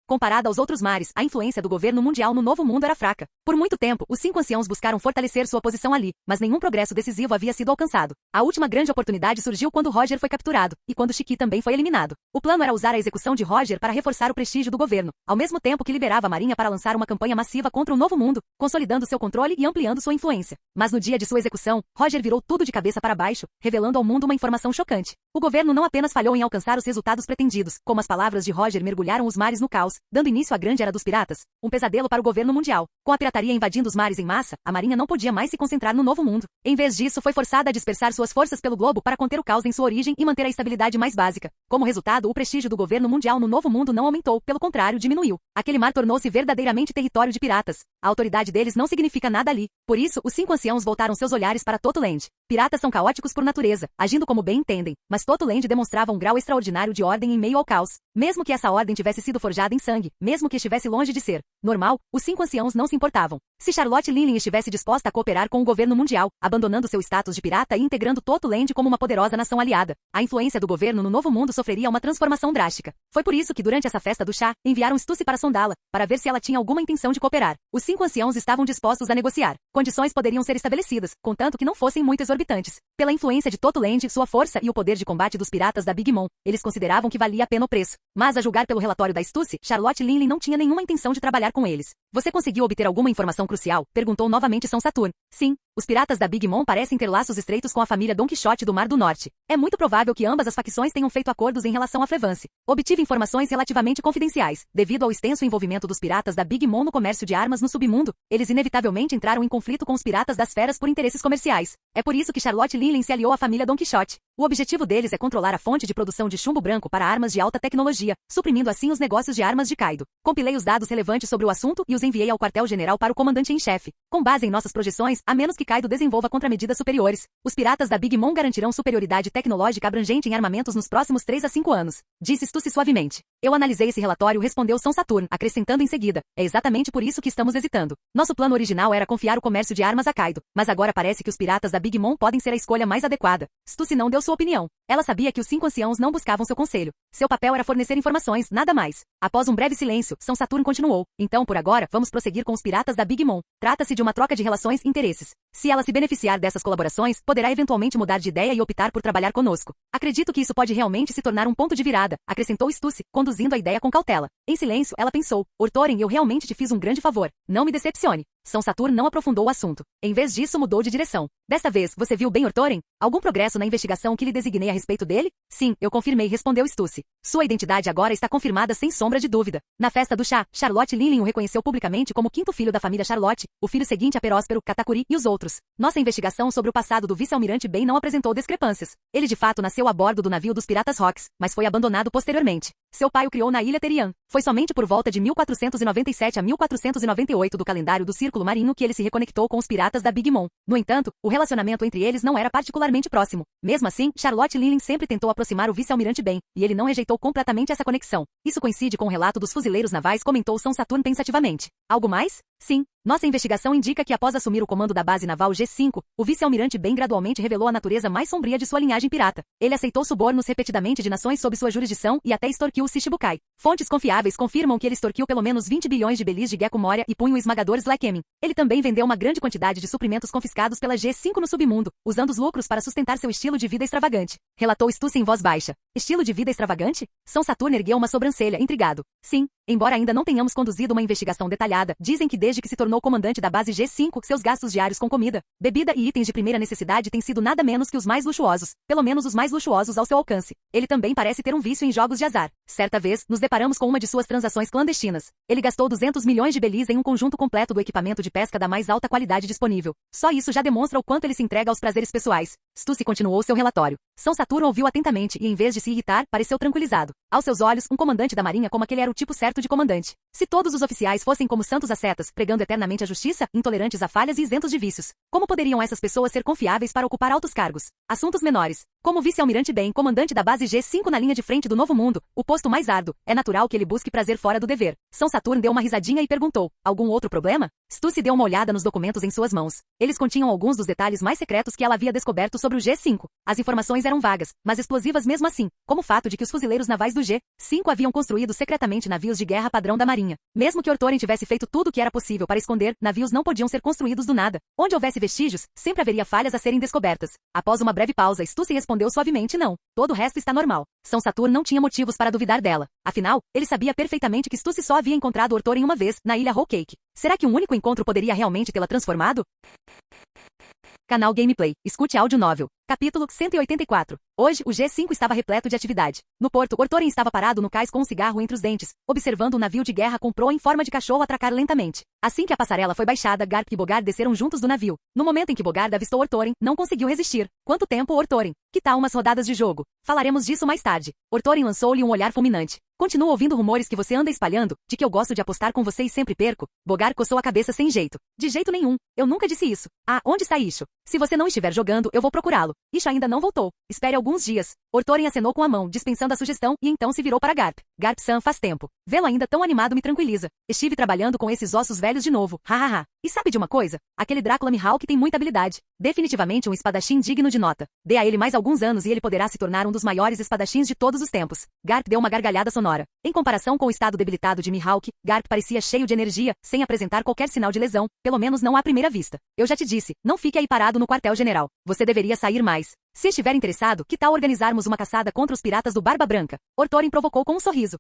Comparada aos outros mares, a influência do governo mundial no Novo Mundo era fraca. Por muito tempo, os 5 anciãos buscaram fortalecer sua posição ali, mas nenhum progresso decisivo havia sido alcançado. A última grande oportunidade surgiu quando Roger foi capturado, e quando Shiki também foi eliminado. O plano era usar a execução de Roger para reforçar o prestígio do governo, ao mesmo tempo que liberava a marinha para lançar uma campanha massiva contra o Novo Mundo, consolidando seu controle e ampliando sua influência. Mas no dia de sua execução, Roger virou tudo de cabeça para baixo, revelando ao mundo uma informação chocante. O governo não apenas falhou em alcançar os resultados pretendidos, como as palavras de Roger mergulharam os mares no caos, dando início à grande era dos piratas, um pesadelo para o governo mundial. Com a pirataria invadindo os mares em massa, a marinha não podia mais se concentrar no Novo Mundo. Em vez disso, foi forçada a dispersar suas forças pelo globo para conter o caos em sua origem e manter a estabilidade mais básica. Como resultado, o prestígio do governo mundial no Novo Mundo não aumentou, pelo contrário, diminuiu. Aquele mar tornou-se verdadeiramente território de piratas. A autoridade deles não significa nada ali. Por isso, os 5 anciãos voltaram seus olhares para Totuland. Piratas são caóticos por natureza, agindo como bem entendem, mas Totuland demonstrava um grau extraordinário de ordem em meio ao caos. Mesmo que essa ordem tivesse sido forjada em sangue, mesmo que estivesse longe de ser normal, os 5 anciãos não se importavam. Se Charlotte Linlin estivesse disposta a cooperar com o governo mundial, abandonando seu status de pirata e integrando Totuland como uma poderosa nação aliada, a influência do governo no Novo Mundo sofreria uma transformação drástica. Foi por isso que durante essa festa do chá, enviaram Stussy para sondá-la, para ver se ela tinha alguma intenção de cooperar. Os 5 anciãos estavam dispostos a negociar. Condições poderiam ser estabelecidas, contanto que não fossem muito exorbitantes. Pela influência de Totuland, sua força e o poder de combate dos piratas da Big Mom, eles consideravam que valia a pena o preço. Mas a julgar pelo relatório da Stussy, Charlotte Linlin não tinha nenhuma intenção de trabalhar com eles. Você conseguiu obter alguma informação crucial? Perguntou novamente São Saturno. Sim. Os piratas da Big Mom parecem ter laços estreitos com a família Don Quixote do Mar do Norte. É muito provável que ambas as facções tenham feito acordos em relação a Frevance. Obtive informações relativamente confidenciais. Devido ao extenso envolvimento dos piratas da Big Mom no comércio de armas no submundo, eles inevitavelmente entraram em conflito com os piratas das feras por interesses comerciais. É por isso que Charlotte Linlin se aliou à família Don Quixote. O objetivo deles é controlar a fonte de produção de chumbo branco para armas de alta tecnologia, suprimindo assim os negócios de armas de Kaido. Compilei os dados relevantes sobre o assunto e os enviei ao quartel-general para o comandante-em-chefe. Com base em nossas projeções, a menos que Kaido desenvolva contramedidas superiores, os piratas da Big Mom garantirão superioridade tecnológica abrangente em armamentos nos próximos 3 a 5 anos. Disse Stussy suavemente. Eu analisei esse relatório, respondeu São Saturno, acrescentando em seguida. É exatamente por isso que estamos hesitando. Nosso plano original era confiar o comércio de armas a Kaido, mas agora parece que os piratas da Big Mom podem ser a escolha mais adequada. Stussy não deu sua opinião. Ela sabia que os 5 anciãos não buscavam seu conselho. Seu papel era fornecer informações, nada mais. Após um breve silêncio, São Saturno continuou. Então, por agora, vamos prosseguir com os piratas da Big Mom. Trata-se de uma troca de relações e interesses. Se ela se beneficiar dessas colaborações, poderá eventualmente mudar de ideia e optar por trabalhar conosco. Acredito que isso pode realmente se tornar um ponto de virada, acrescentou Stussy, conduzindo a ideia com cautela. Em silêncio, ela pensou. Ortoren, eu realmente te fiz um grande favor. Não me decepcione. São Saturno não aprofundou o assunto. Em vez disso, mudou de direção. Desta vez, você viu bem Ortoren? Algum progresso na investigação que lhe designei a respeito dele? Sim, eu confirmei, respondeu Stussy. Sua identidade agora está confirmada sem sombra de dúvida. Na festa do chá, Charlotte Linlin o reconheceu publicamente como o 5º filho da família Charlotte, o filho seguinte a Peróspero, Katakuri e os outros. outros. Nossa investigação sobre o passado do vice-almirante Ben não apresentou discrepâncias. Ele de fato nasceu a bordo do navio dos piratas Rocks, mas foi abandonado posteriormente. Seu pai o criou na ilha Terian. Foi somente por volta de 1497 a 1498 do calendário do Círculo Marinho que ele se reconectou com os piratas da Big Mom. No entanto, o relacionamento entre eles não era particularmente próximo. Mesmo assim, Charlotte Lilling sempre tentou aproximar o vice-almirante Ben, e ele não rejeitou completamente essa conexão. Isso coincide com o relato dos fuzileiros navais, comentou São Saturno pensativamente. Algo mais? Sim. Nossa investigação indica que após assumir o comando da base naval G5, o vice-almirante Ben gradualmente revelou a natureza mais sombria de sua linhagem pirata. Ele aceitou subornos repetidamente de nações sob sua jurisdição e até extorquiu os Shichibukai. Fontes confiáveis confirmam que ele extorquiu pelo menos 20 bilhões de belis de Gecko Moria e punho esmagador Slakemin. Ele também vendeu uma grande quantidade de suprimentos confiscados pela G5 no submundo, usando os lucros para sustentar seu estilo de vida extravagante. Relatou Stussy em voz baixa. Estilo de vida extravagante? São Saturno ergueu uma sobrancelha, intrigado. Sim. Embora ainda não tenhamos conduzido uma investigação detalhada, dizem que desde que se tornou comandante da base G5, seus gastos diários com comida, bebida e itens de primeira necessidade têm sido nada menos que os mais luxuosos, pelo menos os mais luxuosos ao seu alcance. Ele também parece ter um vício em jogos de azar. Certa vez, nos deparamos com uma de suas transações clandestinas. Ele gastou 200 milhões de belis em um conjunto completo do equipamento de pesca da mais alta qualidade disponível. Só isso já demonstra o quanto ele se entrega aos prazeres pessoais. Stussy continuou seu relatório. São Saturno ouviu atentamente e, em vez de se irritar, pareceu tranquilizado. Aos seus olhos, um comandante da marinha como aquele era o tipo certo de comandante. Se todos os oficiais fossem como santos ascetas, pregando eternamente a justiça, intolerantes a falhas e isentos de vícios, como poderiam essas pessoas ser confiáveis para ocupar altos cargos? Assuntos menores. Como vice-almirante Ben, comandante da base G5 na linha de frente do Novo Mundo, o posto mais árduo, é natural que ele busque prazer fora do dever. São Saturno deu uma risadinha e perguntou, algum outro problema? Stussy deu uma olhada nos documentos em suas mãos. Eles continham alguns dos detalhes mais secretos que ela havia descoberto sobre o G5. As informações eram vagas, mas explosivas mesmo assim, como o fato de que os fuzileiros navais do G5 haviam construído secretamente navios de guerra padrão da marinha. Mesmo que Ortoren tivesse feito tudo o que era possível para esconder, navios não podiam ser construídos do nada. Onde houvesse vestígios, sempre haveria falhas a serem descobertas. Após uma breve pausa, Stussy respondeu suavemente não. Todo o resto está normal. São Saturno não tinha motivos para duvidar dela. Afinal, ele sabia perfeitamente que Stussy só havia encontrado Ortoren uma vez, na ilha Whole Cake. Será que um único encontro poderia realmente tê-la transformado? Canal Gameplay. Escute áudio novel. Capítulo 184. Hoje, o G5 estava repleto de atividade. No porto, Ortoren estava parado no cais com um cigarro entre os dentes, observando um navio de guerra com proa em forma de cachorro atracar lentamente. Assim que a passarela foi baixada, Garp e Bogard desceram juntos do navio. No momento em que Bogard avistou Ortoren, não conseguiu resistir. Quanto tempo, Ortoren? Que tal umas rodadas de jogo? Falaremos disso mais tarde. Ortoren lançou-lhe um olhar fulminante. Continuo ouvindo rumores que você anda espalhando, de que eu gosto de apostar com você e sempre perco. Bogard coçou a cabeça sem jeito. De jeito nenhum. Eu nunca disse isso. Ah, onde está Isho? Se você não estiver jogando, eu vou procurá-lo. Isho ainda não voltou. Espere alguns dias. Ortoren acenou com a mão, dispensando a sugestão, e então se virou para Garp. Garp-san faz tempo. Vê-lo ainda tão animado me tranquiliza. Estive trabalhando com esses ossos velhos de novo. Hahaha. E sabe de uma coisa? Aquele Drácula Mihawk tem muita habilidade. Definitivamente um espadachim digno de nota. Dê a ele mais alguns anos e ele poderá se tornar um dos maiores espadachins de todos os tempos. Garp deu uma gargalhada sonora. Em comparação com o estado debilitado de Mihawk, Garp parecia cheio de energia, sem apresentar qualquer sinal de lesão, pelo menos não à primeira vista. Eu já te disse, não fique aí parado no quartel-general. Você deveria sair mais. Se estiver interessado, que tal organizarmos uma caçada contra os piratas do Barba Branca? Ortoren provocou com um sorriso.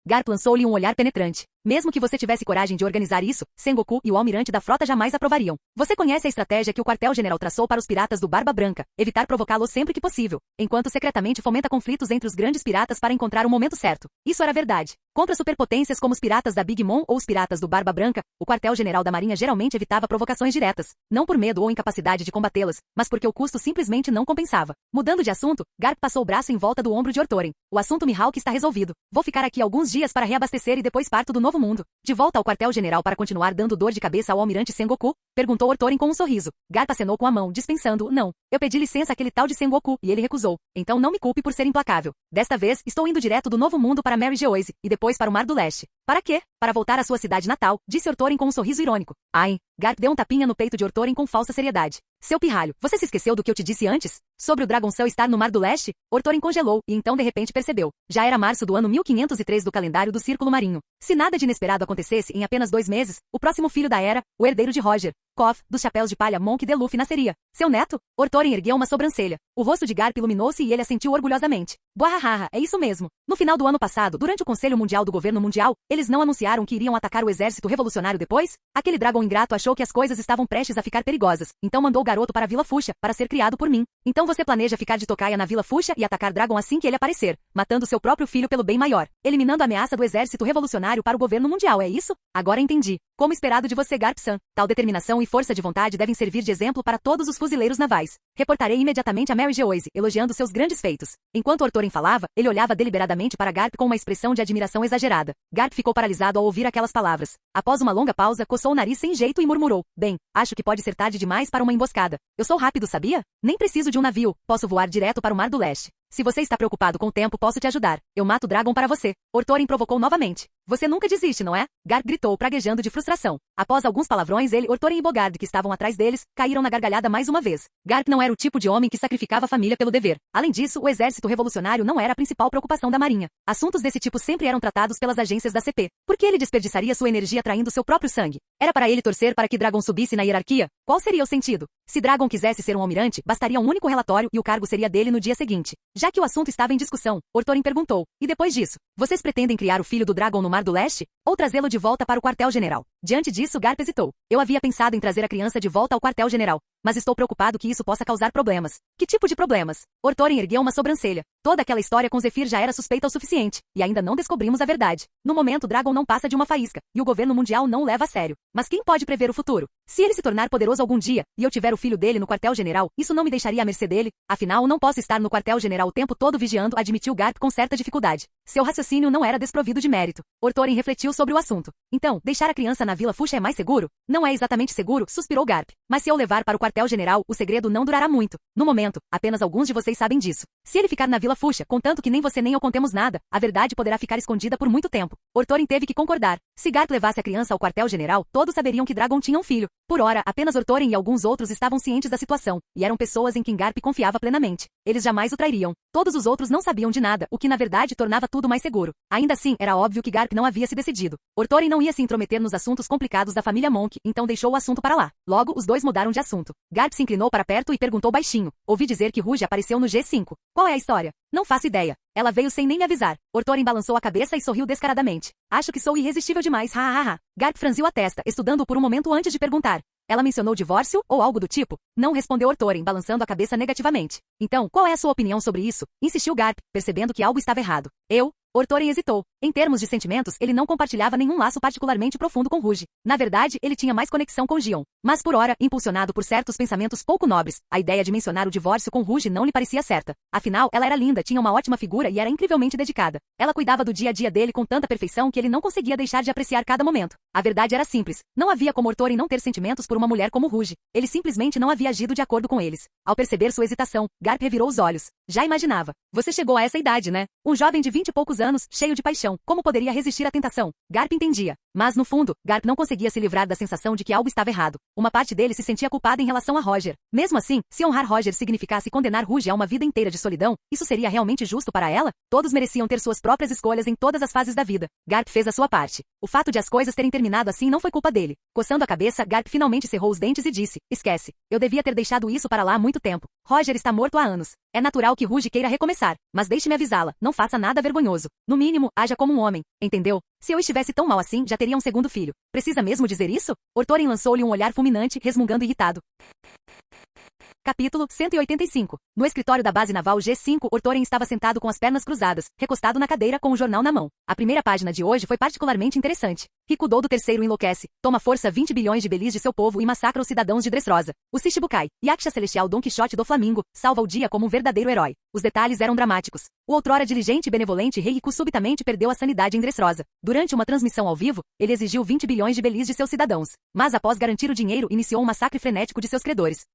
Garp lançou-lhe um olhar penetrante. Mesmo que você tivesse coragem de organizar isso, Sengoku e o almirante da frota jamais aprovariam. Você conhece a estratégia que o quartel-general traçou para os piratas do Barba Branca, evitar provocá-los sempre que possível, enquanto secretamente fomenta conflitos entre os grandes piratas para encontrar o momento certo. Isso era verdade. Contra superpotências como os piratas da Big Mom ou os piratas do Barba Branca, o quartel-general da marinha geralmente evitava provocações diretas, não por medo ou incapacidade de combatê-las, mas porque o custo simplesmente não compensava. Mudando de assunto, Garp passou o braço em volta do ombro de Ortoren. O assunto Mihawk está resolvido. Vou ficar aqui alguns dias para reabastecer e depois parto do Novo Mundo. De volta ao quartel-general para continuar dando dor de cabeça ao almirante Sengoku? Perguntou Ortoren com um sorriso. Garp acenou com a mão, dispensando-o. Não. Eu pedi licença àquele tal de Sengoku, e ele recusou. Então não me culpe por ser implacável. Desta vez, estou indo direto do Novo Mundo para Mary Geoise, e depois para o Mar do Leste. Para quê? Para voltar à sua cidade natal, disse Ortoren com um sorriso irônico. Ai. Garp deu um tapinha no peito de Ortoren com falsa seriedade. Seu pirralho, você se esqueceu do que eu te disse antes? Sobre o Dragoncel estar no Mar do Leste? Ortoren congelou, e então de repente percebeu. Já era março do ano 1503 do calendário do Círculo Marinho. Se nada de inesperado acontecesse, em apenas 2 meses, o próximo filho da Era, o herdeiro de Roger, Koth, dos chapéus de palha Monk de Luffy nasceria. Seu neto? Ortoren ergueu uma sobrancelha. O rosto de Garp iluminou-se e ele assentiu orgulhosamente. Buahaha, é isso mesmo. No final do ano passado, durante o Conselho Mundial do Governo Mundial, Eles não anunciaram que iriam atacar o exército revolucionário depois? Aquele dragão ingrato achou que as coisas estavam prestes a ficar perigosas, então mandou o garoto para a Vila Fuchsia, para ser criado por mim. Então você planeja ficar de tocaia na Vila Fuchsia e atacar Dragon assim que ele aparecer, matando seu próprio filho pelo bem maior, eliminando a ameaça do exército revolucionário para o governo mundial, é isso? Agora entendi. Como esperado de você, Garp-san, tal determinação e força de vontade devem servir de exemplo para todos os fuzileiros navais. Reportarei imediatamente a Mary Geoise, elogiando seus grandes feitos. Enquanto Ortorin falava, ele olhava deliberadamente para Garp com uma expressão de admiração exagerada. Garp ficou paralisado ao ouvir aquelas palavras. Após uma longa pausa, coçou o nariz sem jeito e murmurou: bem, acho que pode ser tarde demais para uma emboscada. Eu sou rápido, sabia? Nem preciso de um navio, posso voar direto para o Mar do Leste. Se você está preocupado com o tempo, posso te ajudar. Eu mato o Dragon para você. Ortorin provocou novamente. Você nunca desiste, não é? Garp gritou, praguejando de frustração. Após alguns palavrões, ele, Ortorin e Bogard, que estavam atrás deles, caíram na gargalhada mais uma vez. Garp não era o tipo de homem que sacrificava a família pelo dever. Além disso, o exército revolucionário não era a principal preocupação da marinha. Assuntos desse tipo sempre eram tratados pelas agências da CP. Por que ele desperdiçaria sua energia traindo seu próprio sangue? Era para ele torcer para que Dragon subisse na hierarquia? Qual seria o sentido? Se Dragon quisesse ser um almirante, bastaria um único relatório e o cargo seria dele no dia seguinte. Já que o assunto estava em discussão, Ortorin perguntou: e depois disso, vocês pretendem criar o filho do Dragon no Mar do Leste? Ou trazê-lo de volta para o quartel-general? Diante disso, Garp hesitou. Eu havia pensado em trazer a criança de volta ao quartel-general, mas estou preocupado que isso possa causar problemas. Que tipo de problemas? Ortorin ergueu uma sobrancelha. Toda aquela história com Zephyr já era suspeita o suficiente, e ainda não descobrimos a verdade. No momento, Dragon não passa de uma faísca, e o governo mundial não o leva a sério. Mas quem pode prever o futuro? Se ele se tornar poderoso algum dia, e eu tiver o filho dele no quartel-general, isso não me deixaria à mercê dele? Afinal, não posso estar no quartel-general o tempo todo vigiando, admitiu Garp com certa dificuldade. Seu raciocínio não era desprovido de mérito. Ortorin refletiu sobre o assunto. Então, deixar a criança na Vila Fuchsia é mais seguro? Não é exatamente seguro, suspirou Garp. Mas se eu levar para o quartel-general, o segredo não durará muito. No momento, apenas alguns de vocês sabem disso. Se ele ficar na Vila Fuchsia, contanto que nem você nem eu contemos nada, a verdade poderá ficar escondida por muito tempo. Ortorin teve que concordar. Se Garp levasse a criança ao quartel-general, todos saberiam que Dragon tinha um filho. Por ora, apenas Ortorin e alguns outros estavam cientes da situação, e eram pessoas em quem Garp confiava plenamente. Eles jamais o trairiam. Todos os outros não sabiam de nada, o que na verdade tornava tudo mais seguro. Ainda assim, era óbvio que Garp não havia se decidido. Ortorin não ia se intrometer nos assuntos complicados da família Monk, então deixou o assunto para lá. Logo, os dois mudaram de assunto. Garp se inclinou para perto e perguntou baixinho: ouvi dizer que Rouge apareceu no G5. Qual é a história? Não faço ideia. Ela veio sem nem me avisar. Ortorin balançou a cabeça e sorriu descaradamente. Acho que sou irresistível demais, ha. Garp franziu a testa, estudando por um momento antes de perguntar. Ela mencionou divórcio ou algo do tipo? Não, respondeu Ortorin, balançando a cabeça negativamente. Então, qual é a sua opinião sobre isso? Insistiu Garp, percebendo que algo estava errado. Ortorin hesitou. Em termos de sentimentos, ele não compartilhava nenhum laço particularmente profundo com Rouge. Na verdade, ele tinha mais conexão com Gion. Mas por ora, impulsionado por certos pensamentos pouco nobres, a ideia de mencionar o divórcio com Rouge não lhe parecia certa. Afinal, ela era linda, tinha uma ótima figura e era incrivelmente dedicada. Ela cuidava do dia a dia dele com tanta perfeição que ele não conseguia deixar de apreciar cada momento. A verdade era simples. Não havia como Ortorin não ter sentimentos por uma mulher como Rouge. Ele simplesmente não havia agido de acordo com eles. Ao perceber sua hesitação, Garp revirou os olhos. Já imaginava. Você chegou a essa idade, né? Um jovem de 20 e poucos anos, cheio de paixão. Como poderia resistir à tentação? Garp entendia. Mas, no fundo, Garp não conseguia se livrar da sensação de que algo estava errado. Uma parte dele se sentia culpada em relação a Roger. Mesmo assim, se honrar Roger significasse condenar Rouge a uma vida inteira de solidão, isso seria realmente justo para ela? Todos mereciam ter suas próprias escolhas em todas as fases da vida. Garp fez a sua parte. O fato de as coisas terem terminado assim não foi culpa dele. Coçando a cabeça, Garp finalmente cerrou os dentes e disse: esquece. Eu devia ter deixado isso para lá há muito tempo. Roger está morto há anos. É natural que Rouge queira recomeçar, mas deixe-me avisá-la, não faça nada vergonhoso. No mínimo, haja como um homem, entendeu? Se eu estivesse tão mal assim, já teria um segundo filho. Precisa mesmo dizer isso? Ortorin lançou-lhe um olhar fulminante, resmungando irritado. Capítulo 185. No escritório da base naval G5, Ortorin estava sentado com as pernas cruzadas, recostado na cadeira com o jornal na mão. A primeira página de hoje foi particularmente interessante. Rikudo do terceiro enlouquece, toma força 20 bilhões de belis de seu povo e massacra os cidadãos de Dressrosa. O Shichibukai, Yaksha Celestial Don Quixote do Flamingo, salva o dia como um verdadeiro herói. Os detalhes eram dramáticos. O outrora diligente e benevolente rei Riku subitamente perdeu a sanidade em Dressrosa. Durante uma transmissão ao vivo, ele exigiu 20 bilhões de belis de seus cidadãos. Mas após garantir o dinheiro, iniciou um massacre frenético de seus credores.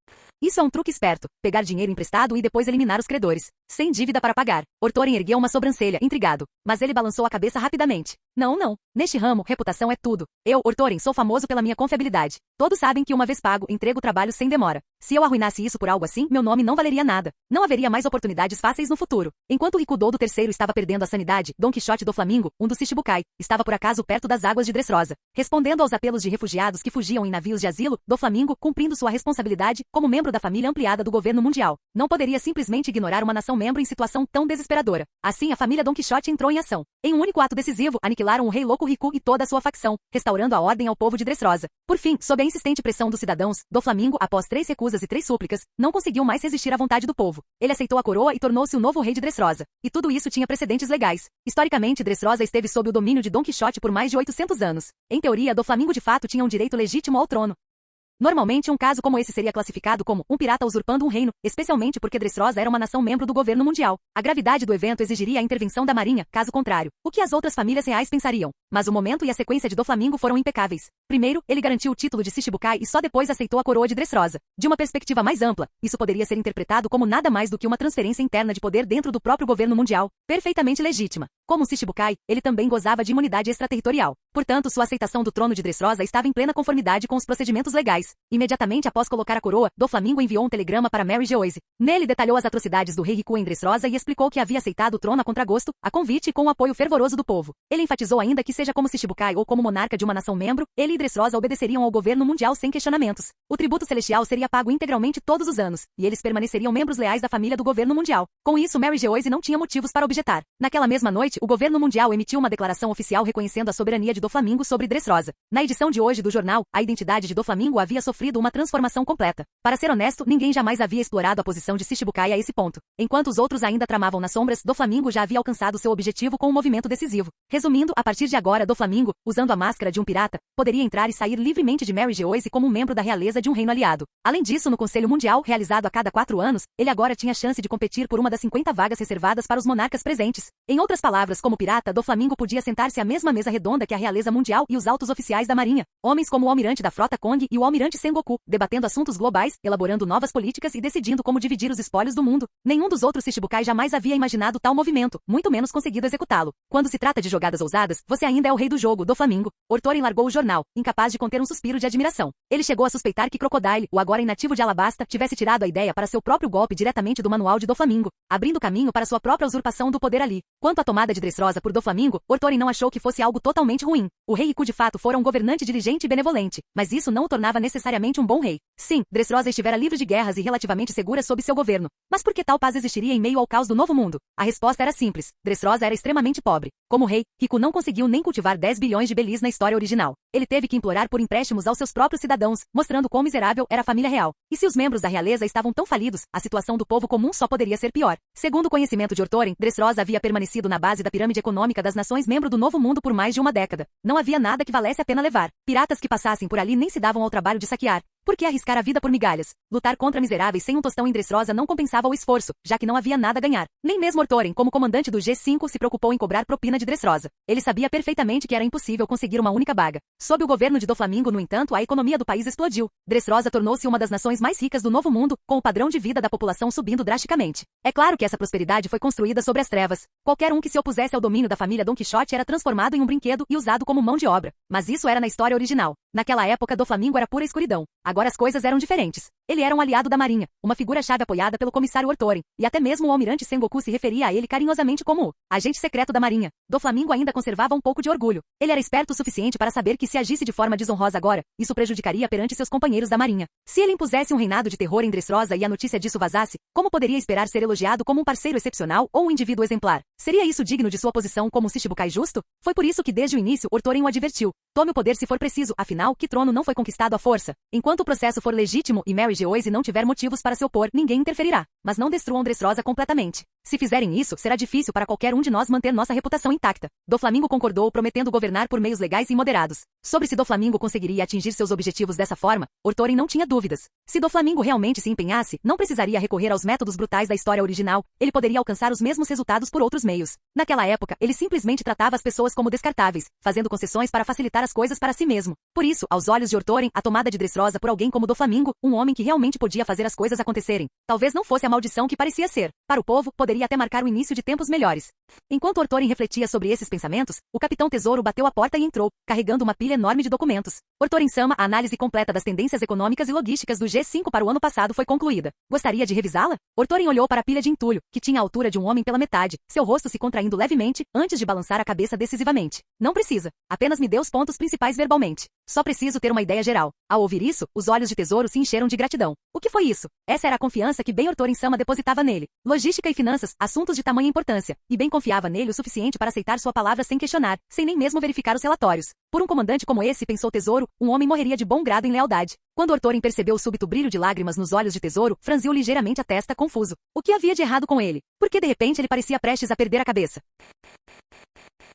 Isso é um truque esperto, pegar dinheiro emprestado e depois eliminar os credores. Sem dívida para pagar. Ortorin ergueu uma sobrancelha, intrigado. Mas ele balançou a cabeça rapidamente. Não. Neste ramo, reputação é tudo. Eu, Ortorin, sou famoso pela minha confiabilidade. Todos sabem que uma vez pago, entrego o trabalho sem demora. Se eu arruinasse isso por algo assim, meu nome não valeria nada. Não haveria mais oportunidades fáceis no futuro. Enquanto Rikudo III estava perdendo a sanidade, Don Quixote do Flamingo, um dos Shichibukai, estava por acaso perto das águas de Dressrosa, respondendo aos apelos de refugiados que fugiam em navios de asilo, do Flamingo, cumprindo sua responsabilidade como membro da família ampliada do governo mundial. Não poderia simplesmente ignorar uma nação membro em situação tão desesperadora. Assim, a família Don Quixote entrou em ação. Em um único ato decisivo, aniquilaram o rei louco Riku e toda a sua facção, restaurando a ordem ao povo de Dressrosa. Por fim, sob a insistente pressão dos cidadãos, do Flamingo, após 3 recusas e 3 súplicas, não conseguiu mais resistir à vontade do povo. Ele aceitou a coroa e tornou-se o novo rei de Dressrosa. E tudo isso tinha precedentes legais. Historicamente, Dressrosa esteve sob o domínio de Don Quixote por mais de 800 anos. Em teoria, do Flamingo de fato tinha um direito legítimo ao trono. Normalmente, um caso como esse seria classificado como um pirata usurpando um reino, especialmente porque Dressrosa era uma nação membro do governo mundial. A gravidade do evento exigiria a intervenção da marinha, caso contrário. O que as outras famílias reais pensariam? Mas o momento e a sequência de do Flamingo foram impecáveis. Primeiro, ele garantiu o título de Shichibukai e só depois aceitou a coroa de Dressrosa. De uma perspectiva mais ampla, isso poderia ser interpretado como nada mais do que uma transferência interna de poder dentro do próprio governo mundial, perfeitamente legítima. Como Shichibukai, ele também gozava de imunidade extraterritorial. Portanto, sua aceitação do trono de Dressrosa estava em plena conformidade com os procedimentos legais. Imediatamente após colocar a coroa, do Flamingo enviou um telegrama para Mary Geoise. Nele detalhou as atrocidades do rei Riku em Dressrosa e explicou que havia aceitado o trono a contragosto, a convite e com o apoio fervoroso do povo. Ele enfatizou ainda que seja como Shichibukai ou como monarca de uma nação membro, ele e Dressrosa obedeceriam ao governo mundial sem questionamentos. O tributo celestial seria pago integralmente todos os anos, e eles permaneceriam membros leais da família do governo mundial. Com isso, Mary Geoise não tinha motivos para objetar. Naquela mesma noite, o governo mundial emitiu uma declaração oficial reconhecendo a soberania de do Flamingo sobre Dressrosa. Na edição de hoje do jornal, a identidade de do Flamingo havia sofrido uma transformação completa. Para ser honesto, ninguém jamais havia explorado a posição de Shichibukai a esse ponto. Enquanto os outros ainda tramavam nas sombras, do Flamingo já havia alcançado seu objetivo com um movimento decisivo. Resumindo, a partir de agora, do Flamingo, usando a máscara de um pirata, poderia entrar e sair livremente de Mary Geoise como um membro da realeza de um reino aliado. Além disso, no Conselho Mundial, realizado a cada 4 anos, ele agora tinha chance de competir por uma das 50 vagas reservadas para os monarcas presentes. Em outras palavras, como pirata, do Flamingo podia sentar-se à mesma mesa redonda que a realeza mundial e os altos oficiais da marinha, homens como o almirante da frota Kong e o almirante Sengoku, debatendo assuntos globais, elaborando novas políticas e decidindo como dividir os espólios do mundo. Nenhum dos outros Shichibukai jamais havia imaginado tal movimento, muito menos conseguido executá-lo. Quando se trata de jogadas ousadas, você ainda é o rei do jogo, do Flamingo. Ortoren largou o jornal, incapaz de conter um suspiro de admiração. Ele chegou a suspeitar que Crocodile, o agora inativo de Alabasta, tivesse tirado a ideia para seu próprio golpe diretamente do manual de do Flamingo, abrindo caminho para sua própria usurpação do poder ali. Quanto à tomada de Dressrosa por do Flamingo, Ortoren não achou que fosse algo totalmente ruim. O rei Riku de fato fora um governante diligente e benevolente, mas isso não o tornava necessariamente um bom rei. Sim, Dressrosa estivera livre de guerras e relativamente segura sob seu governo. Mas por que tal paz existiria em meio ao caos do Novo Mundo? A resposta era simples. Dressrosa era extremamente pobre. Como rei, Riku não conseguiu nem cultivar 10 bilhões de belis na história original. Ele teve que implorar por empréstimos aos seus próprios cidadãos, mostrando quão miserável era a família real. E se os membros da realeza estavam tão falidos, a situação do povo comum só poderia ser pior. Segundo o conhecimento de Ortoren, Dressrosa havia permanecido na base da pirâmide econômica das nações membro do Novo Mundo por mais de uma década. Não havia nada que valesse a pena levar. Piratas que passassem por ali nem se davam ao trabalho de saquear. Por que arriscar a vida por migalhas? Lutar contra miseráveis sem um tostão em Dressrosa não compensava o esforço, já que não havia nada a ganhar. Nem mesmo Ortoren, como comandante do G5, se preocupou em cobrar propina de Dressrosa. Ele sabia perfeitamente que era impossível conseguir uma única baga. Sob o governo de do Flamingo, no entanto, a economia do país explodiu. Dressrosa tornou-se uma das nações mais ricas do Novo Mundo, com o padrão de vida da população subindo drasticamente. É claro que essa prosperidade foi construída sobre as trevas. Qualquer um que se opusesse ao domínio da família Don Quixote era transformado em um brinquedo e usado como mão de obra. Mas isso era na história original. Naquela época, do Flamingo era pura escuridão. Agora as coisas eram diferentes. Ele era um aliado da marinha, uma figura-chave apoiada pelo comissário Ortoren, e até mesmo o almirante Sengoku se referia a ele carinhosamente como o agente secreto da marinha. Do Flamingo ainda conservava um pouco de orgulho. Ele era esperto o suficiente para saber que se agisse de forma desonrosa agora, isso prejudicaria perante seus companheiros da marinha. Se ele impusesse um reinado de terror em Dressrosa e a notícia disso vazasse, como poderia esperar ser elogiado como um parceiro excepcional ou um indivíduo exemplar? Seria isso digno de sua posição como um Shichibukai justo? Foi por isso que desde o início Ortoren o advertiu. Tome o poder se for preciso, afinal, que trono não foi conquistado à força. Enquanto o processo for legítimo e Mary Geoise não tiver motivos para se opor, ninguém interferirá. Mas não destruam Dressrosa completamente. Se fizerem isso, será difícil para qualquer um de nós manter nossa reputação intacta. Do Flamingo concordou, prometendo governar por meios legais e moderados. Sobre se do Flamingo conseguiria atingir seus objetivos dessa forma, Ortoren não tinha dúvidas. Se do Flamingo realmente se empenhasse, não precisaria recorrer aos métodos brutais da história original, ele poderia alcançar os mesmos resultados por outros meios. Naquela época, ele simplesmente tratava as pessoas como descartáveis, fazendo concessões para facilitar as coisas para si mesmo. Por isso, aos olhos de Ortoren, a tomada de Dressrosa por alguém como do Flamingo, um homem que realmente podia fazer as coisas acontecerem, talvez não fosse a maldição que parecia ser. Para o povo, poderia poderia até marcar o início de tempos melhores. Enquanto Ortorin refletia sobre esses pensamentos, o Capitão Tesouro bateu a porta e entrou, carregando uma pilha enorme de documentos. Ortorin-sama, a análise completa das tendências econômicas e logísticas do G5 para o ano passado foi concluída. Gostaria de revisá-la? Ortorin olhou para a pilha de entulho, que tinha a altura de um homem pela metade, seu rosto se contraindo levemente, antes de balançar a cabeça decisivamente. Não precisa. Apenas me dê os pontos principais verbalmente. Só preciso ter uma ideia geral. Ao ouvir isso, os olhos de Tesouro se encheram de gratidão. O que foi isso? Essa era a confiança que bem Ortorin-sama depositava nele. Logística e finanças, assuntos de tamanha importância, e bem confiava nele o suficiente para aceitar sua palavra sem questionar, sem nem mesmo verificar os relatórios. Por um comandante como esse, pensou Tesouro, um homem morreria de bom grado em lealdade. Quando Ortorin percebeu o súbito brilho de lágrimas nos olhos de Tesouro, franziu ligeiramente a testa, confuso. O que havia de errado com ele? Por que de repente ele parecia prestes a perder a cabeça?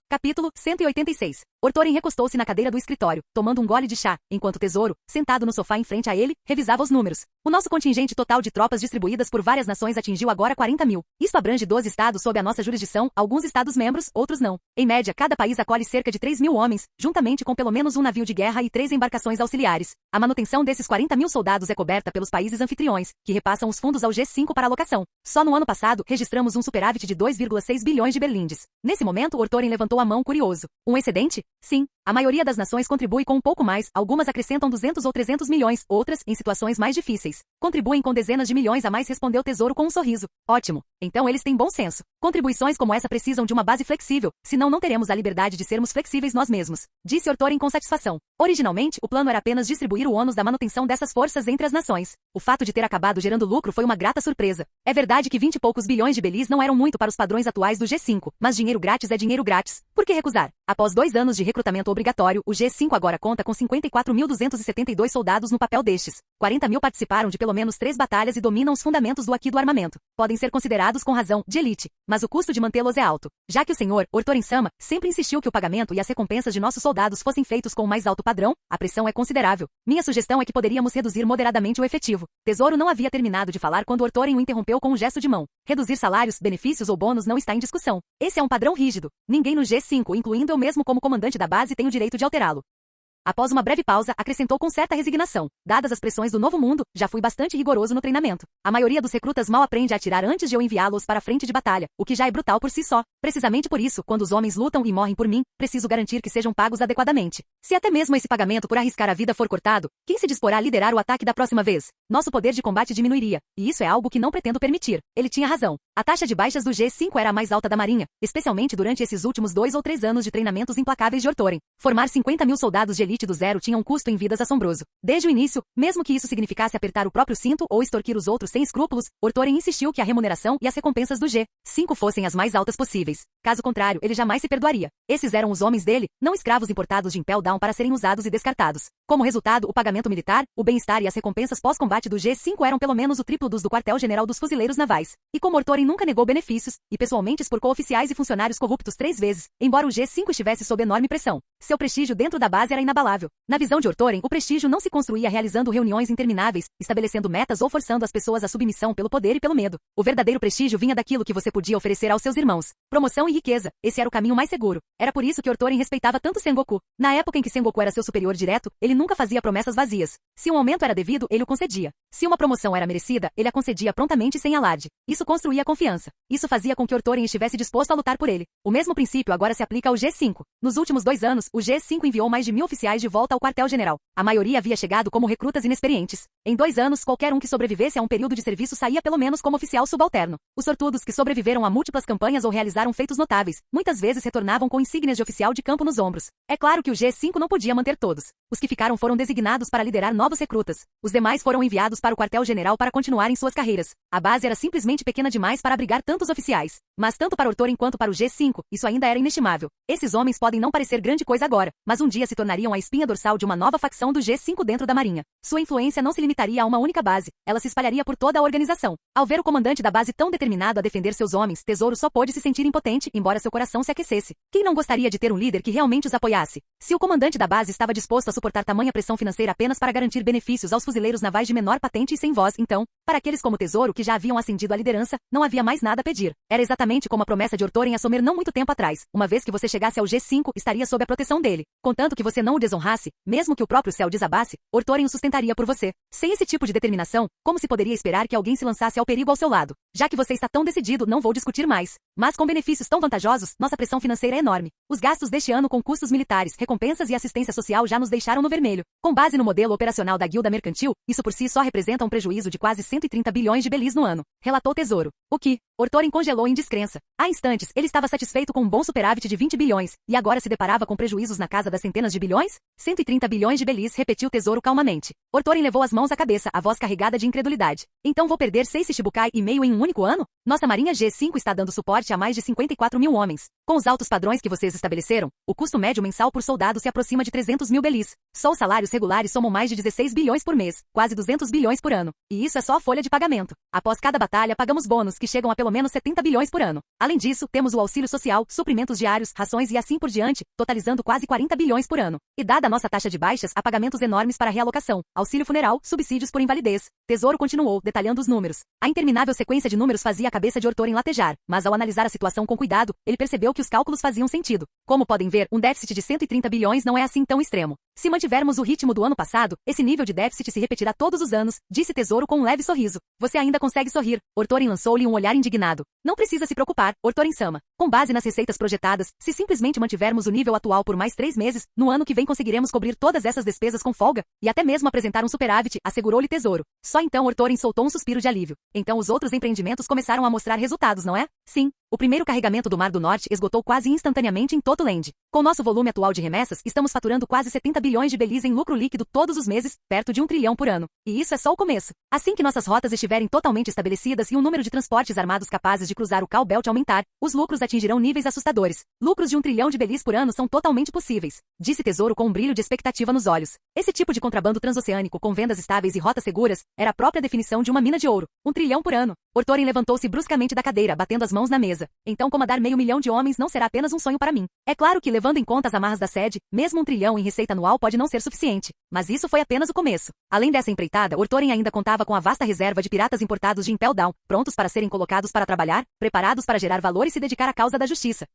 Capítulo 186. Ortorin recostou-se na cadeira do escritório, tomando um gole de chá, enquanto Tesouro, sentado no sofá em frente a ele, revisava os números. O nosso contingente total de tropas distribuídas por várias nações atingiu agora 40 mil. Isto abrange 12 estados sob a nossa jurisdição, alguns estados membros, outros não. Em média, cada país acolhe cerca de 3 mil homens, juntamente com pelo menos um navio de guerra e 3 embarcações auxiliares. A manutenção desses 40 mil soldados é coberta pelos países anfitriões, que repassam os fundos ao G5 para alocação. Só no ano passado, registramos um superávit de 2,6 bilhões de berlindes. Nesse momento, Ortorin levantou a mão curioso. Um excedente? Sim. A maioria das nações contribui com um pouco mais, algumas acrescentam 200 ou 300 milhões, outras, em situações mais difíceis, contribuem com dezenas de milhões a mais, respondeu Tesouro com um sorriso. Ótimo. Então eles têm bom senso. Contribuições como essa precisam de uma base flexível, senão não teremos a liberdade de sermos flexíveis nós mesmos, disse Ortorin com satisfação. Originalmente, o plano era apenas distribuir o ônus da manutenção dessas forças entre as nações. O fato de ter acabado gerando lucro foi uma grata surpresa. É verdade que 20 e poucos bilhões de belis não eram muito para os padrões atuais do G5, mas dinheiro grátis é dinheiro grátis. Por que recusar? Após 2 anos de recrutamento obrigatório, o G5 agora conta com 54.272 soldados no papel destes. 40 mil participaram de pelo menos 3 batalhas e dominam os fundamentos do aqui do armamento. Podem ser considerados com razão de elite, mas o custo de mantê-los é alto. Já que o senhor, Ortorin-sama, sempre insistiu que o pagamento e as recompensas de nossos soldados fossem feitos com o mais alto padrão, a pressão é considerável. Minha sugestão é que poderíamos reduzir moderadamente o efetivo. Tesouro não havia terminado de falar quando Ortorin o interrompeu com um gesto de mão. Reduzir salários, benefícios ou bônus não está em discussão. Esse é um padrão rígido. Ninguém no G5, incluindo eu mesmo como comandante da base, tem o direito de alterá-lo. Após uma breve pausa, acrescentou com certa resignação. Dadas as pressões do novo mundo, já fui bastante rigoroso no treinamento. A maioria dos recrutas mal aprende a atirar antes de eu enviá-los para a frente de batalha, o que já é brutal por si só. Precisamente por isso, quando os homens lutam e morrem por mim, preciso garantir que sejam pagos adequadamente. Se até mesmo esse pagamento por arriscar a vida for cortado, quem se disporá a liderar o ataque da próxima vez? Nosso poder de combate diminuiria, e isso é algo que não pretendo permitir. Ele tinha razão. A taxa de baixas do G5 era a mais alta da Marinha, especialmente durante esses últimos 2 ou 3 anos de treinamentos implacáveis de Ortorin. Formar 50 mil soldados de elite do zero tinha um custo em vidas assombroso. Desde o início, mesmo que isso significasse apertar o próprio cinto ou extorquir os outros sem escrúpulos, Ortorin insistiu que a remuneração e as recompensas do G5 fossem as mais altas possíveis. Caso contrário, ele jamais se perdoaria. Esses eram os homens dele, não escravos importados de Impel Down para serem usados e descartados. Como resultado, o pagamento militar, o bem-estar e as recompensas pós-combate do G5 eram pelo menos o triplo dos do quartel-general dos fuzileiros navais. E como Ortorin nunca negou benefícios, e pessoalmente expurcou oficiais e funcionários corruptos 3 vezes, embora o G5 estivesse sob enorme pressão, seu prestígio dentro da base era inabalável. Na visão de Ortorin, o prestígio não se construía realizando reuniões intermináveis, estabelecendo metas ou forçando as pessoas à submissão pelo poder e pelo medo. O verdadeiro prestígio vinha daquilo que você podia oferecer aos seus irmãos. Promoção e riqueza. Esse era o caminho mais seguro. Era por isso que Ortorin respeitava tanto Sengoku. Na época em que Sengoku era seu superior direto, ele nunca fazia promessas vazias. Se um aumento era devido, ele o concedia. Se uma promoção era merecida, ele a concedia prontamente e sem alarde. Isso construía confiança. Isso fazia com que Ortorin estivesse disposto a lutar por ele. O mesmo princípio agora se aplica ao G5. Nos últimos 2 anos, o G5 enviou mais de 1000 oficiais de volta ao quartel-general. A maioria havia chegado como recrutas inexperientes. Em 2 anos, qualquer um que sobrevivesse a um período de serviço saía pelo menos como oficial subalterno. Os sortudos que sobreviveram a múltiplas campanhas ou realizaram feitos notáveis, muitas vezes retornavam com insígnias de oficial de campo nos ombros. É claro que o G5 não podia manter todos. Os que ficaram foram designados para liderar novos recrutas. Os demais foram enviados para o quartel-general para continuarem suas carreiras. A base era simplesmente pequena demais para abrigar tantos oficiais. Mas tanto para Ortorin quanto para o G5, isso ainda era inestimável. Esses homens podem não parecer grande coisa agora, mas um dia se tornariam a espinha dorsal de uma nova facção do G5 dentro da Marinha. Sua influência não se limitaria a uma única base, ela se espalharia por toda a organização. Ao ver o comandante da base tão determinado a defender seus homens, Tesouro só pôde se sentir impotente, embora seu coração se aquecesse. Quem não gostaria de ter um líder que realmente os apoiasse? Se o comandante da base estava disposto a suportar tamanha pressão financeira apenas para garantir benefícios aos fuzileiros navais de menor patente e sem voz, então, para aqueles como Tesouro que já haviam ascendido à liderança, não havia mais nada a pedir. Era exatamente como a promessa de Ortorin assumir não muito tempo atrás. Uma vez que você chegasse ao G5, estaria sob a proteção dele. Contanto que você não o desonrasse, mesmo que o próprio céu desabasse, Ortorin o sustentaria por você. Sem esse tipo de determinação, como se poderia esperar que alguém se lançasse ao perigo ao seu lado? Já que você está tão decidido, não vou discutir mais. Mas com benefícios tão vantajosos, nossa pressão financeira é enorme. Os gastos deste ano com custos militares, recompensas e assistência social já nos deixaram no vermelho. Com base no modelo operacional da guilda mercantil, isso por si só representa um prejuízo de quase 130 bilhões de belis no ano, relatou o Tesouro. O que? Ortorin congelou em descrença. Há instantes, ele estava satisfeito com um bom superávit de 20 bilhões, e agora se deparava com prejuízos na casa das centenas de bilhões? 130 bilhões de belis, repetiu o Tesouro calmamente. Ortorin levou as mãos à cabeça, a voz carregada de incredulidade. Então vou perder 6 Shichibukai e meio em um único ano? Nossa marinha G5 está dando suporte a mais de 54 mil homens. Com os altos padrões que vocês estabeleceram, o custo médio mensal por soldado se aproxima de 300 mil belis. Só os salários regulares somam mais de 16 bilhões por mês, quase 200 bilhões por ano. E isso é só a folha de pagamento. Após cada batalha, pagamos bônus que chegam a pelo menos 70 bilhões por ano. Além disso, temos o auxílio social, suprimentos diários, rações e assim por diante, totalizando quase 40 bilhões por ano. E dada a nossa taxa de baixas, há pagamentos enormes para realocação, auxílio funeral, subsídios por invalidez. Tesouro continuou, detalhando os números. A interminável sequência de números fazia a cabeça de Ortorin latejar, mas ao analisar a situação com cuidado, ele percebeu que os cálculos faziam sentido. Como podem ver, um déficit de 130 bilhões não é assim tão extremo. Se mantivermos o ritmo do ano passado, esse nível de déficit se repetirá todos os anos, disse Tesouro com um leve sorriso. Você ainda consegue sorrir. Ortorin lançou-lhe um olhar indignado. Não precisa se preocupar, Ortorin-sama. Com base nas receitas projetadas, se simplesmente mantivermos o nível atual por mais 3 meses, no ano que vem conseguiremos cobrir todas essas despesas com folga, e até mesmo apresentar um superávit, assegurou-lhe Tesouro. Só então Ortorin soltou um suspiro de alívio. Então os outros empreendimentos começaram a mostrar resultados, não é? Sim. O primeiro carregamento do Mar do Norte esgotou quase instantaneamente em Totoland. Com nosso volume atual de remessas, estamos faturando quase 70 bilhões de belis em lucro líquido todos os meses, perto de 1 trilhão por ano. E isso é só o começo. Assim que nossas rotas estiverem totalmente estabelecidas e o número de transportes armados capazes de cruzar o Cow Belt aumentar, os lucros atingirão níveis assustadores. Lucros de 1 trilhão de belis por ano são totalmente possíveis, disse Tesouro com um brilho de expectativa nos olhos. Esse tipo de contrabando transoceânico com vendas estáveis e rotas seguras era a própria definição de uma mina de ouro. 1 trilhão por ano. Ortorin levantou-se bruscamente da cadeira, batendo as mãos na mesa. Então comandar 500 mil de homens não será apenas um sonho para mim. É claro que, levando em conta as amarras da sede, mesmo 1 trilhão em receita anual pode não ser suficiente. Mas isso foi apenas o começo. Além dessa empreitada, Ortorin ainda contava com a vasta reserva de piratas importados de Impel Down, prontos para serem colocados para trabalhar, preparados para gerar valor e se dedicar à causa da justiça.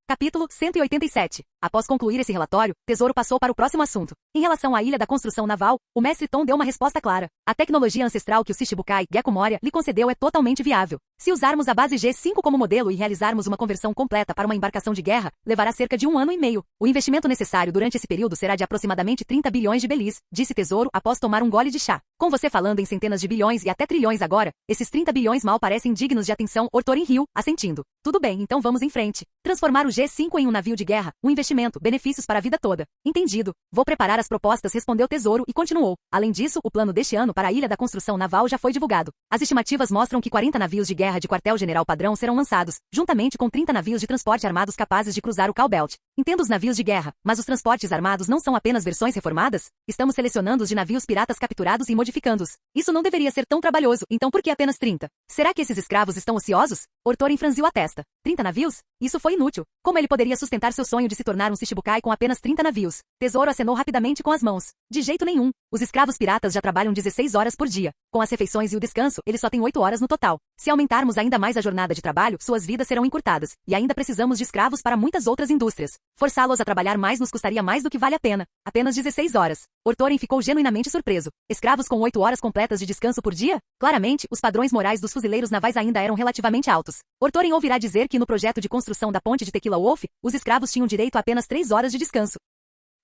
Capítulo 187. Após concluir esse relatório, Tesouro passou para o próximo assunto. Em relação à ilha da construção naval, o mestre Tom deu uma resposta clara. A tecnologia ancestral que o Shichibukai, Gecko Moria, lhe concedeu é totalmente viável. Se usarmos a base G5 como modelo e realizarmos uma conversão completa para uma embarcação de guerra, levará cerca de 1 ano e meio. O investimento necessário durante esse período será de aproximadamente 30 bilhões de belis, disse Tesouro após tomar um gole de chá. Com você falando em centenas de bilhões e até trilhões agora, esses 30 bilhões mal parecem dignos de atenção, Ortorin riu, assentindo. Tudo bem, então vamos em frente. Transformar o G5 em um navio de guerra, um investimento, benefícios para a vida toda. Entendido. Vou preparar as propostas, respondeu Tesouro e continuou. Além disso, o plano deste ano para a ilha da construção naval já foi divulgado. As estimativas mostram que 40 navios de guerra de quartel-general padrão serão lançados, juntamente com 30 navios de transporte armados capazes de cruzar o Cow Belt. Entendo os navios de guerra, mas os transportes armados não são apenas versões reformadas? Estamos selecionando os de navios piratas capturados e modificando-os. Isso não deveria ser tão trabalhoso, então por que apenas 30? Será que esses escravos estão ociosos? Ortorin franziu a testa. 30 navios? Isso foi inútil. Como ele poderia sustentar seu sonho de se tornar um Shichibukai com apenas 30 navios? Tesouro acenou rapidamente com as mãos. De jeito nenhum. Os escravos piratas já trabalham 16 horas por dia. Com as refeições e o descanso, eles só têm 8 horas no total. Se aumentarmos ainda mais a jornada de trabalho, suas vidas serão encurtadas. E ainda precisamos de escravos para muitas outras indústrias. Forçá-los a trabalhar mais nos custaria mais do que vale a pena. Apenas 16 horas. Ortorin ficou genuinamente surpreso. Escravos com 8 horas completas de descanso por dia? Claramente, os padrões morais dos fuzileiros navais ainda eram relativamente altos. Ortorin ouvirá dizer que no projeto de construção da ponte de Tequila Wolf, os escravos tinham direito a apenas 3 horas de descanso.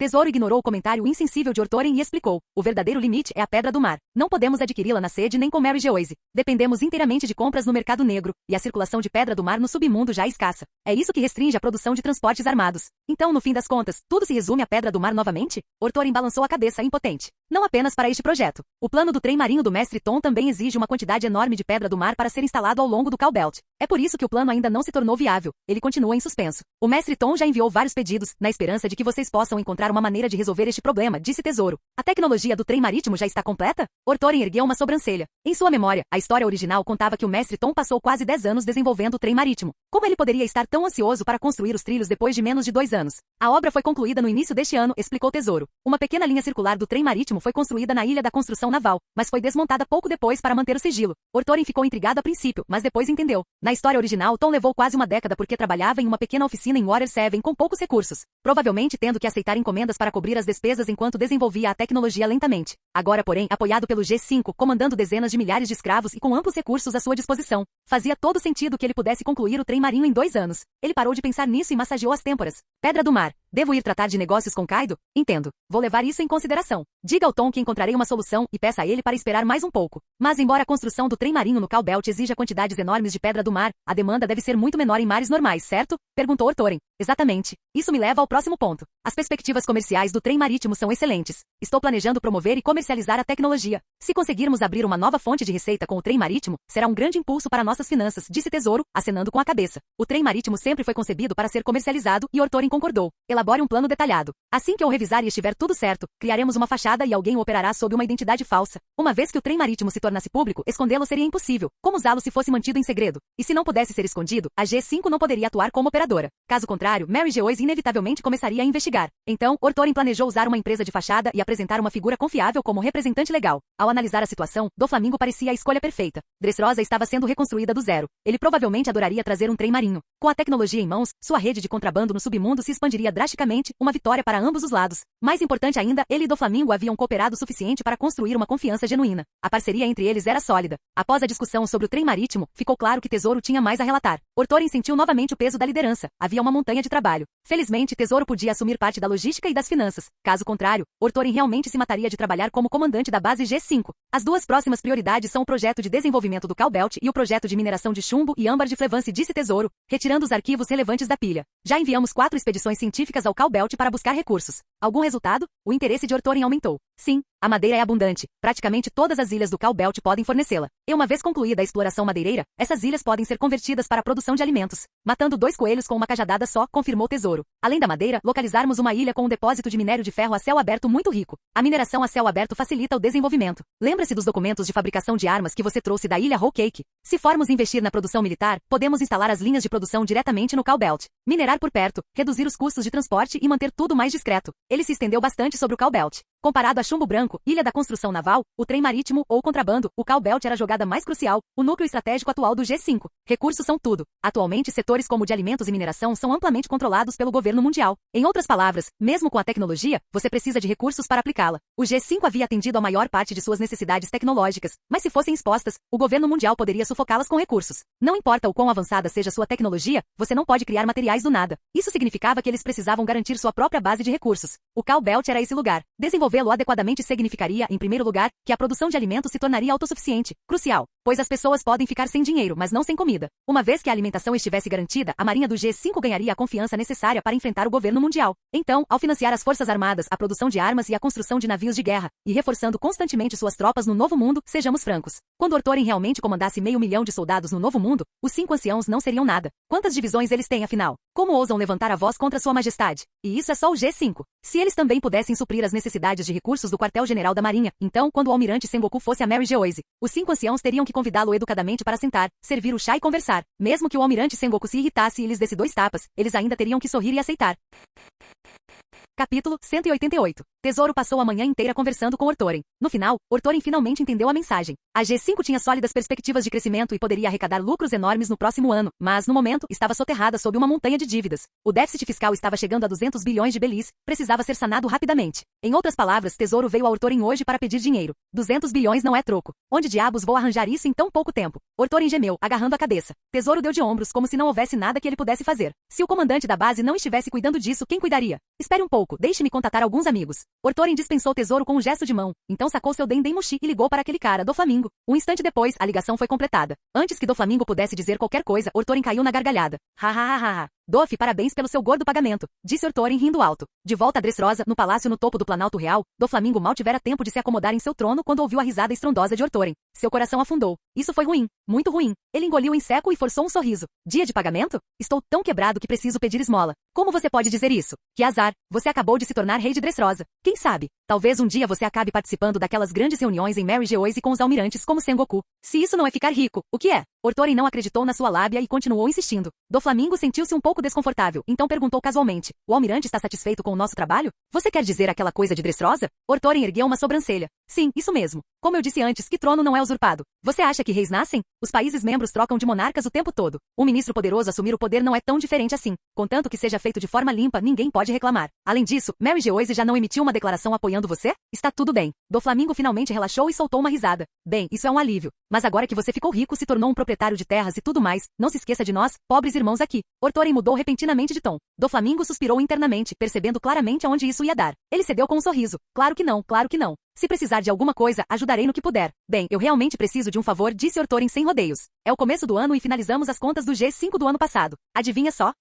Tesouro ignorou o comentário insensível de Ortorin e explicou. O verdadeiro limite é a Pedra do Mar. Não podemos adquiri-la na sede nem com Mary Geoise. Dependemos inteiramente de compras no mercado negro, e a circulação de Pedra do Mar no submundo já é escassa. É isso que restringe a produção de transportes armados. Então, no fim das contas, tudo se resume à Pedra do Mar novamente? Ortorin balançou a cabeça impotente. Não apenas para este projeto. O plano do trem marinho do mestre Tom também exige uma quantidade enorme de Pedra do Mar para ser instalado ao longo do Cow Belt. É por isso que o plano ainda não se tornou viável. Ele continua em suspenso. O mestre Tom já enviou vários pedidos, na esperança de que vocês possam encontrar uma maneira de resolver este problema, disse Tesouro. A tecnologia do trem marítimo já está completa? Ortorin ergueu uma sobrancelha. Em sua memória, a história original contava que o mestre Tom passou quase 10 anos desenvolvendo o trem marítimo. Como ele poderia estar tão ansioso para construir os trilhos depois de menos de 2 anos? A obra foi concluída no início deste ano, explicou Tesouro. Uma pequena linha circular do trem marítimo foi construída na ilha da construção naval, mas foi desmontada pouco depois para manter o sigilo. Ortorin ficou intrigado a princípio, mas depois entendeu. Na história original, Tom levou quase uma década porque trabalhava em uma pequena oficina em Water 7 com poucos recursos, provavelmente tendo que aceitar encomendas encomendas para cobrir as despesas enquanto desenvolvia a tecnologia lentamente. Agora, porém, apoiado pelo G5, comandando dezenas de milhares de escravos e com amplos recursos à sua disposição, fazia todo sentido que ele pudesse concluir o trem marinho em 2 anos. Ele parou de pensar nisso e massageou as têmporas. Pedra do mar. Devo ir tratar de negócios com Kaido? Entendo. Vou levar isso em consideração. Diga ao Tom que encontrarei uma solução e peça a ele para esperar mais um pouco. Mas embora a construção do trem marinho no Call Belt exija quantidades enormes de pedra do mar, a demanda deve ser muito menor em mares normais, certo? Perguntou Ortoren. Exatamente. Isso me leva ao próximo ponto. As perspectivas comerciais do trem marítimo são excelentes. Estou planejando promover e comercializar a tecnologia. Se conseguirmos abrir uma nova fonte de receita com o trem marítimo, será um grande impulso para nossas finanças, disse Tesouro, acenando com a cabeça. O trem marítimo sempre foi concebido para ser comercializado e Ortoren concordou. Elabore um plano detalhado. Assim que eu revisar e estiver tudo certo, criaremos uma fachada e alguém o operará sob uma identidade falsa. Uma vez que o trem marítimo se tornasse público, escondê-lo seria impossível. Como usá-lo se fosse mantido em segredo? E se não pudesse ser escondido, a G5 não poderia atuar como operadora. Caso contrário, Mary Geoise inevitavelmente começaria a investigar. Então, Ortoren planejou usar uma empresa de fachada e apresentar uma figura confiável como representante legal. Ao analisar a situação, Doflamingo parecia a escolha perfeita. Dressrosa estava sendo reconstruída do zero. Ele provavelmente adoraria trazer um trem marinho. Com a tecnologia em mãos, sua rede de contrabando no submundo se expandiria drasticamente, uma vitória para ambos os lados. Mais importante ainda, ele e Doflamingo haviam cooperado o suficiente para construir uma confiança genuína. A parceria entre eles era sólida. Após a discussão sobre o trem marítimo, ficou claro que Tesouro tinha mais a relatar. Ortoren sentiu novamente o peso da liderança. Havia uma montanha de trabalho. Felizmente, Tesouro podia assumir parte da logística e das finanças. Caso contrário, Ortoren realmente se mataria de trabalhar como comandante da base G5. As duas próximas prioridades são o projeto de desenvolvimento do Call Belt e o projeto de mineração de chumbo e âmbar de Flevance, disse Tesouro, retirando os arquivos relevantes da pilha. Já enviamos 4 expedições científicas ao Call Belt para buscar recursos. Algum resultado? O interesse de Ortoren aumentou. Sim, a madeira é abundante. Praticamente todas as ilhas do Call Belt podem fornecê-la. E uma vez concluída a exploração madeireira, essas ilhas podem ser convertidas para a produção de alimentos. Matando 2 coelhos com uma cajadada só, confirmou Tesouro. Além da madeira, localizarmos uma ilha com um depósito de minério de ferro a céu aberto muito rico. A mineração a céu aberto facilita o desenvolvimento. Lembra-se dos documentos de fabricação de armas que você trouxe da ilha Whole Cake? Se formos investir na produção militar, podemos instalar as linhas de produção diretamente no Call Belt. Minerar por perto, reduzir os custos de transporte e manter tudo mais discreto. Ele se estendeu bastante sobre o Call Belt. Comparado a Chumbo Branco, ilha da construção naval, o trem marítimo ou contrabando, o Call Belt era a jogada mais crucial, o núcleo estratégico atual do G5. Recursos são tudo. Atualmente, setores como o de alimentos e mineração são amplamente controlados pelo governo mundial. Em outras palavras, mesmo com a tecnologia, você precisa de recursos para aplicá-la. O G5 havia atendido a maior parte de suas necessidades tecnológicas, mas se fossem expostas, o governo mundial poderia sufocá-las com recursos. Não importa o quão avançada seja sua tecnologia, você não pode criar materiais do nada. Isso significava que eles precisavam garantir sua própria base de recursos. O Call Belt era esse lugar. Desenvolvê-lo adequadamente significaria, em primeiro lugar, que a produção de alimentos se tornaria autossuficiente, crucial, pois as pessoas podem ficar sem dinheiro, mas não sem comida. Uma vez que a alimentação estivesse garantida, a marinha do G5 ganharia a confiança necessária para enfrentar o governo mundial. Então, ao financiar as forças armadas, a produção de armas e a construção de navios de guerra, e reforçando constantemente suas tropas no Novo Mundo, sejamos francos. Quando Ortoren realmente comandasse 500 mil de soldados no Novo Mundo, os 5 anciãos não seriam nada. Quantas divisões eles têm, afinal? Como ousam levantar a voz contra sua majestade? E isso é só o G5. Se eles também pudessem suprir as necessidades de recursos do quartel-general da Marinha, então, quando o almirante Sengoku fosse a Mary Geoise, os 5 anciãos teriam que convidá-lo educadamente para sentar, servir o chá e conversar. Mesmo que o almirante Sengoku se irritasse e lhes desse 2 tapas, eles ainda teriam que sorrir e aceitar. Capítulo 188. Tesouro passou a manhã inteira conversando com Ortoren. No final, Ortoren finalmente entendeu a mensagem. A G5 tinha sólidas perspectivas de crescimento e poderia arrecadar lucros enormes no próximo ano, mas, no momento, estava soterrada sob uma montanha de dívidas. O déficit fiscal estava chegando a 200 bilhões de belis, precisava ser sanado rapidamente. Em outras palavras, Tesouro veio a Ortoren hoje para pedir dinheiro. 200 bilhões não é troco. Onde diabos vou arranjar isso em tão pouco tempo? Ortoren gemeu, agarrando a cabeça. Tesouro deu de ombros, como se não houvesse nada que ele pudesse fazer. Se o comandante da base não estivesse cuidando disso, quem cuidaria? Espere um pouco, deixe-me contatar alguns amigos. Ortoren dispensou Tesouro com um gesto de mão, então sacou seu Dendemushi e ligou para aquele cara, Doflamingo. Um instante depois, a ligação foi completada. Antes que Doflamingo pudesse dizer qualquer coisa, Ortoren caiu na gargalhada. Ha ha ha ha. Dof, parabéns pelo seu gordo pagamento, disse Ortoren rindo alto. De volta a Dressrosa, no palácio no topo do Planalto Real, Doflamingo mal tivera tempo de se acomodar em seu trono quando ouviu a risada estrondosa de Ortoren. Seu coração afundou. Isso foi ruim, muito ruim. Ele engoliu em seco e forçou um sorriso. Dia de pagamento? Estou tão quebrado que preciso pedir esmola. Como você pode dizer isso? Que azar, você acabou de se tornar rei de Dressrosa. Quem sabe? Talvez um dia você acabe participando daquelas grandes reuniões em Mary Geoise com os almirantes como Sengoku. Se isso não é ficar rico, o que é? Ortoren não acreditou na sua lábia e continuou insistindo. Doflamingo sentiu-se um pouco desconfortável, então perguntou casualmente. O almirante está satisfeito com o nosso trabalho? Você quer dizer aquela coisa de Dressrosa? Ortoren ergueu uma sobrancelha. Sim, isso mesmo. Como eu disse antes, que trono não é usurpado. Você acha que reis nascem? Os países membros trocam de monarcas o tempo todo. Um ministro poderoso assumir o poder não é tão diferente assim. Contanto que seja feito de forma limpa, ninguém pode reclamar. Além disso, Mary Geoise já não emitiu uma declaração apoiando você? Está tudo bem. Doflamingo finalmente relaxou e soltou uma risada. Bem, isso é um alívio. Mas agora que você ficou rico, se tornou um proprietário de terras e tudo mais, não se esqueça de nós, pobres irmãos aqui. Ortoren mudou repentinamente de tom. Doflamingo suspirou internamente, percebendo claramente aonde isso ia dar. Ele cedeu com um sorriso. Claro que não, claro que não. Se precisar de alguma coisa, ajudarei no que puder. Bem, eu realmente preciso de um favor, disse Ortoren sem rodeios. É o começo do ano e finalizamos as contas do G5 do ano passado. Adivinha só?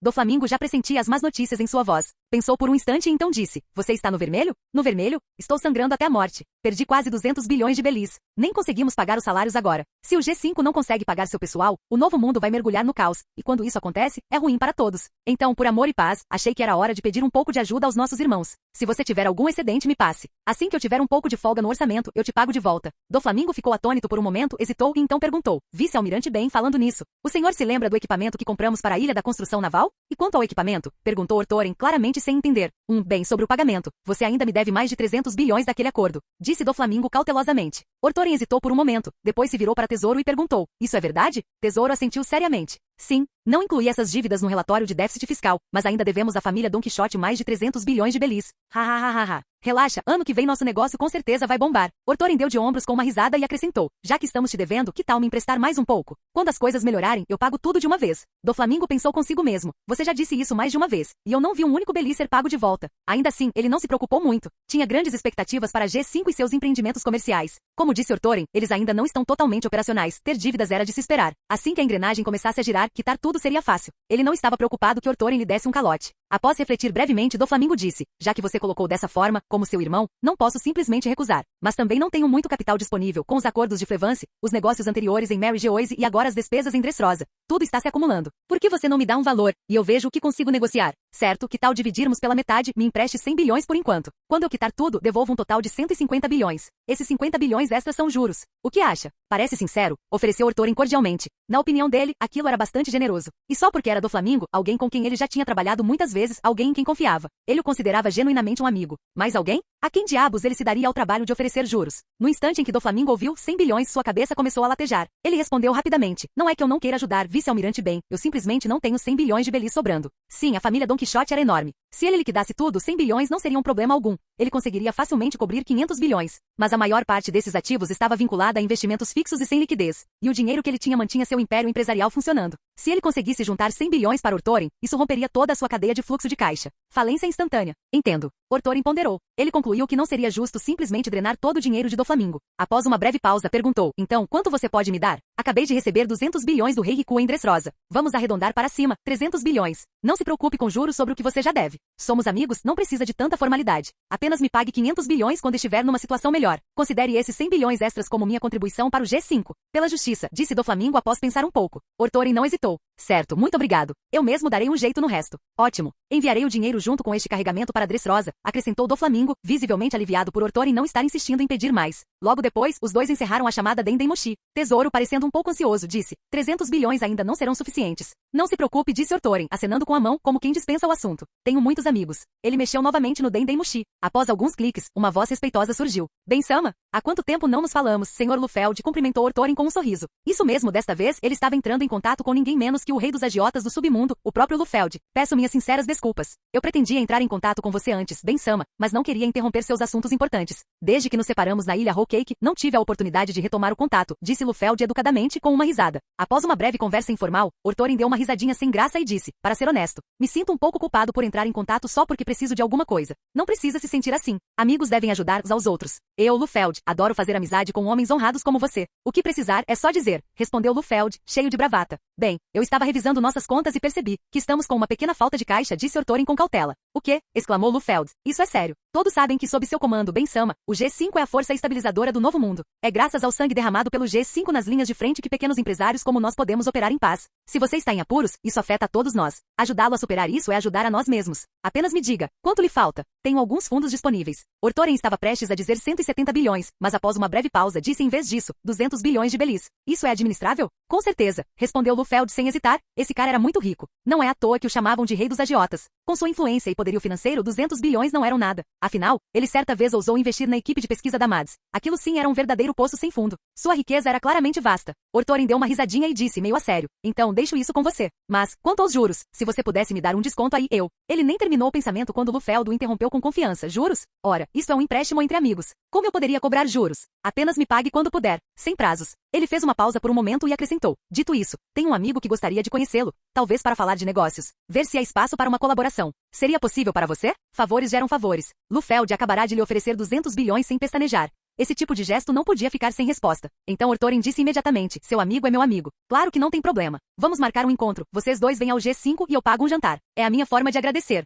Doflamingo já pressentia as más notícias em sua voz. Pensou por um instante e então disse, você está no vermelho? No vermelho? Estou sangrando até a morte. Perdi quase 200 bilhões de belis. Nem conseguimos pagar os salários agora. Se o G5 não consegue pagar seu pessoal, o novo mundo vai mergulhar no caos. E quando isso acontece, é ruim para todos. Então, por amor e paz, achei que era hora de pedir um pouco de ajuda aos nossos irmãos. Se você tiver algum excedente, me passe. Assim que eu tiver um pouco de folga no orçamento, eu te pago de volta. Doflamingo ficou atônito por um momento, hesitou e então perguntou. Vice-almirante Ben, falando nisso. O senhor se lembra do equipamento que compramos para a Ilha da Construção Naval? E quanto ao equipamento? Perguntou Ortoren claramente sem entender. Bem, sobre o pagamento. Você ainda me deve mais de 300 bilhões daquele acordo. Disse Doflamingo cautelosamente. Ortoren hesitou por um momento, depois se virou para Tesouro e perguntou. Isso é verdade? Tesouro assentiu seriamente. Sim, não incluí essas dívidas no relatório de déficit fiscal, mas ainda devemos à família Don Quixote mais de 300 bilhões de belis. Ha. Relaxa, ano que vem nosso negócio com certeza vai bombar. Ortoren deu de ombros com uma risada e acrescentou. Já que estamos te devendo, que tal me emprestar mais um pouco? Quando as coisas melhorarem, eu pago tudo de uma vez. Doflamingo pensou consigo mesmo. Você já disse isso mais de uma vez, e eu não vi um único belis ser pago de volta. Ainda assim, ele não se preocupou muito. Tinha grandes expectativas para G5 e seus empreendimentos comerciais. Como disse Ortoren, eles ainda não estão totalmente operacionais. Ter dívidas era de se esperar. Assim que a engrenagem começasse a girar, quitar tudo seria fácil. Ele não estava preocupado que Ortoren lhe desse um calote. Após refletir brevemente, Doflamingo disse, já que você colocou dessa forma, como seu irmão, não posso simplesmente recusar. Mas também não tenho muito capital disponível com os acordos de Flevance, os negócios anteriores em Mary Geoise e agora as despesas em Dressrosa. Tudo está se acumulando. Por que você não me dá um valor, e eu vejo o que consigo negociar? Certo, que tal dividirmos pela metade, me empreste 100 bilhões por enquanto. Quando eu quitar tudo, devolvo um total de 150 bilhões. Esses 50 bilhões extras são juros. O que acha? Parece sincero, ofereceu Ortoren cordialmente. Na opinião dele, aquilo era bastante generoso. E só porque era Doflamingo, alguém com quem ele já tinha trabalhado muitas vezes, alguém em quem confiava. Ele o considerava genuinamente um amigo. Mais alguém? A quem diabos ele se daria ao trabalho de oferecer juros? No instante em que Doflamingo ouviu 100 bilhões, sua cabeça começou a latejar. Ele respondeu rapidamente. Não é que eu não queira ajudar, vice-almirante Ben, eu simplesmente não tenho 100 bilhões de belis sobrando. Sim, a família Don Quixote era enorme. Se ele liquidasse tudo, 100 bilhões não seria um problema algum. Ele conseguiria facilmente cobrir 500 bilhões. Mas a maior parte desses ativos estava vinculada a investimentos fixos e sem liquidez. E o dinheiro que ele tinha mantinha seu império empresarial funcionando. Se ele conseguisse juntar 100 bilhões para Ortoren, isso romperia toda a sua cadeia de fluxo de caixa. Falência instantânea. Entendo. Ortoren ponderou. Ele concluiu que não seria justo simplesmente drenar todo o dinheiro de Doflamingo. Após uma breve pausa, perguntou, então, quanto você pode me dar? Acabei de receber 200 bilhões do rei Riku em Dressrosa. Vamos arredondar para cima, 300 bilhões. Não se preocupe com juros sobre o que você já deve. Somos amigos, não precisa de tanta formalidade. Apenas me pague 500 bilhões quando estiver numa situação melhor. Considere esses 100 bilhões extras como minha contribuição para o G5. Pela justiça, disse Doflamingo após pensar um pouco. Ortoren não hesitou. Certo, muito obrigado. Eu mesmo darei um jeito no resto. Ótimo. Enviarei o dinheiro junto com este carregamento para Dressrosa, acrescentou Doflamingo, visivelmente aliviado por Ortoren não estar insistindo em pedir mais. Logo depois, os dois encerraram a chamada Dendemoshi. Tesouro, parecendo um pouco ansioso, disse. 300 bilhões ainda não serão suficientes. Não se preocupe, disse Ortoren, acenando com a mão, como quem dispensa o assunto. Tenho muitos amigos. Ele mexeu novamente no Dendemoshi. Após alguns cliques, uma voz respeitosa surgiu. Ben-sama, há quanto tempo não nos falamos? Senhor Lufeld cumprimentou Ortoren com um sorriso. Isso mesmo, desta vez, ele estava entrando em contato com ninguém menos que o rei dos agiotas do submundo, o próprio Lufeld. Peço minhas sinceras desculpas. Eu pretendia entrar em contato com você antes, Ben-sama, mas não queria interromper seus assuntos importantes. Desde que nos separamos na ilha Whole Cake, não tive a oportunidade de retomar o contato, disse Lufeld educadamente com uma risada. Após uma breve conversa informal, Ortoren deu uma risadinha sem graça e disse, para ser honesto, me sinto um pouco culpado por entrar em contato só porque preciso de alguma coisa. Não precisa se sentir assim. Amigos devem ajudar uns aos outros. Eu, Lufeld, adoro fazer amizade com homens honrados como você. O que precisar é só dizer, respondeu Lufeld, cheio de bravata. Bem, eu estava revisando nossas contas e percebi que estamos com uma pequena falta de caixa, disse Ortoren com cautela. O quê? Exclamou Lufeld. Isso é sério. Todos sabem que sob seu comando, Ben-sama, o G5 é a força estabilizadora do novo mundo. É graças ao sangue derramado pelo G5 nas linhas de frente que pequenos empresários como nós podemos operar em paz. Se você está em apuros, isso afeta a todos nós. Ajudá-lo a superar isso é ajudar a nós mesmos. Apenas me diga, quanto lhe falta? Tenho alguns fundos disponíveis. Ortoren estava prestes a dizer 170 bilhões, mas após uma breve pausa disse em vez disso, 200 bilhões de belis. Isso é administrável? Com certeza, respondeu Lufeld sem hesitar. Esse cara era muito rico. Não é à toa que o chamavam de rei dos agiotas. Com sua influência e poderio financeiro, 200 bilhões não eram nada. Afinal, ele certa vez ousou investir na equipe de pesquisa da Mads. Aquilo sim era um verdadeiro poço sem fundo. Sua riqueza era claramente vasta. Ortorin deu uma risadinha e disse, meio a sério, então deixo isso com você. Mas, quanto aos juros, se você pudesse me dar um desconto aí, eu... Ele nem terminou o pensamento quando Lufeld o interrompeu com confiança. Juros? Ora, isso é um empréstimo entre amigos. Como eu poderia cobrar juros? Apenas me pague quando puder, sem prazos. Ele fez uma pausa por um momento e acrescentou, dito isso, tenho um amigo que gostaria de conhecê-lo, talvez para falar de negócios, ver se há espaço para uma colaboração. Seria possível para você? Favores geram favores. Lufeld acabará de lhe oferecer 200 bilhões sem pestanejar. Esse tipo de gesto não podia ficar sem resposta. Então Ortorin disse imediatamente, seu amigo é meu amigo. Claro que não tem problema. Vamos marcar um encontro. Vocês dois vêm ao G5 e eu pago um jantar. É a minha forma de agradecer.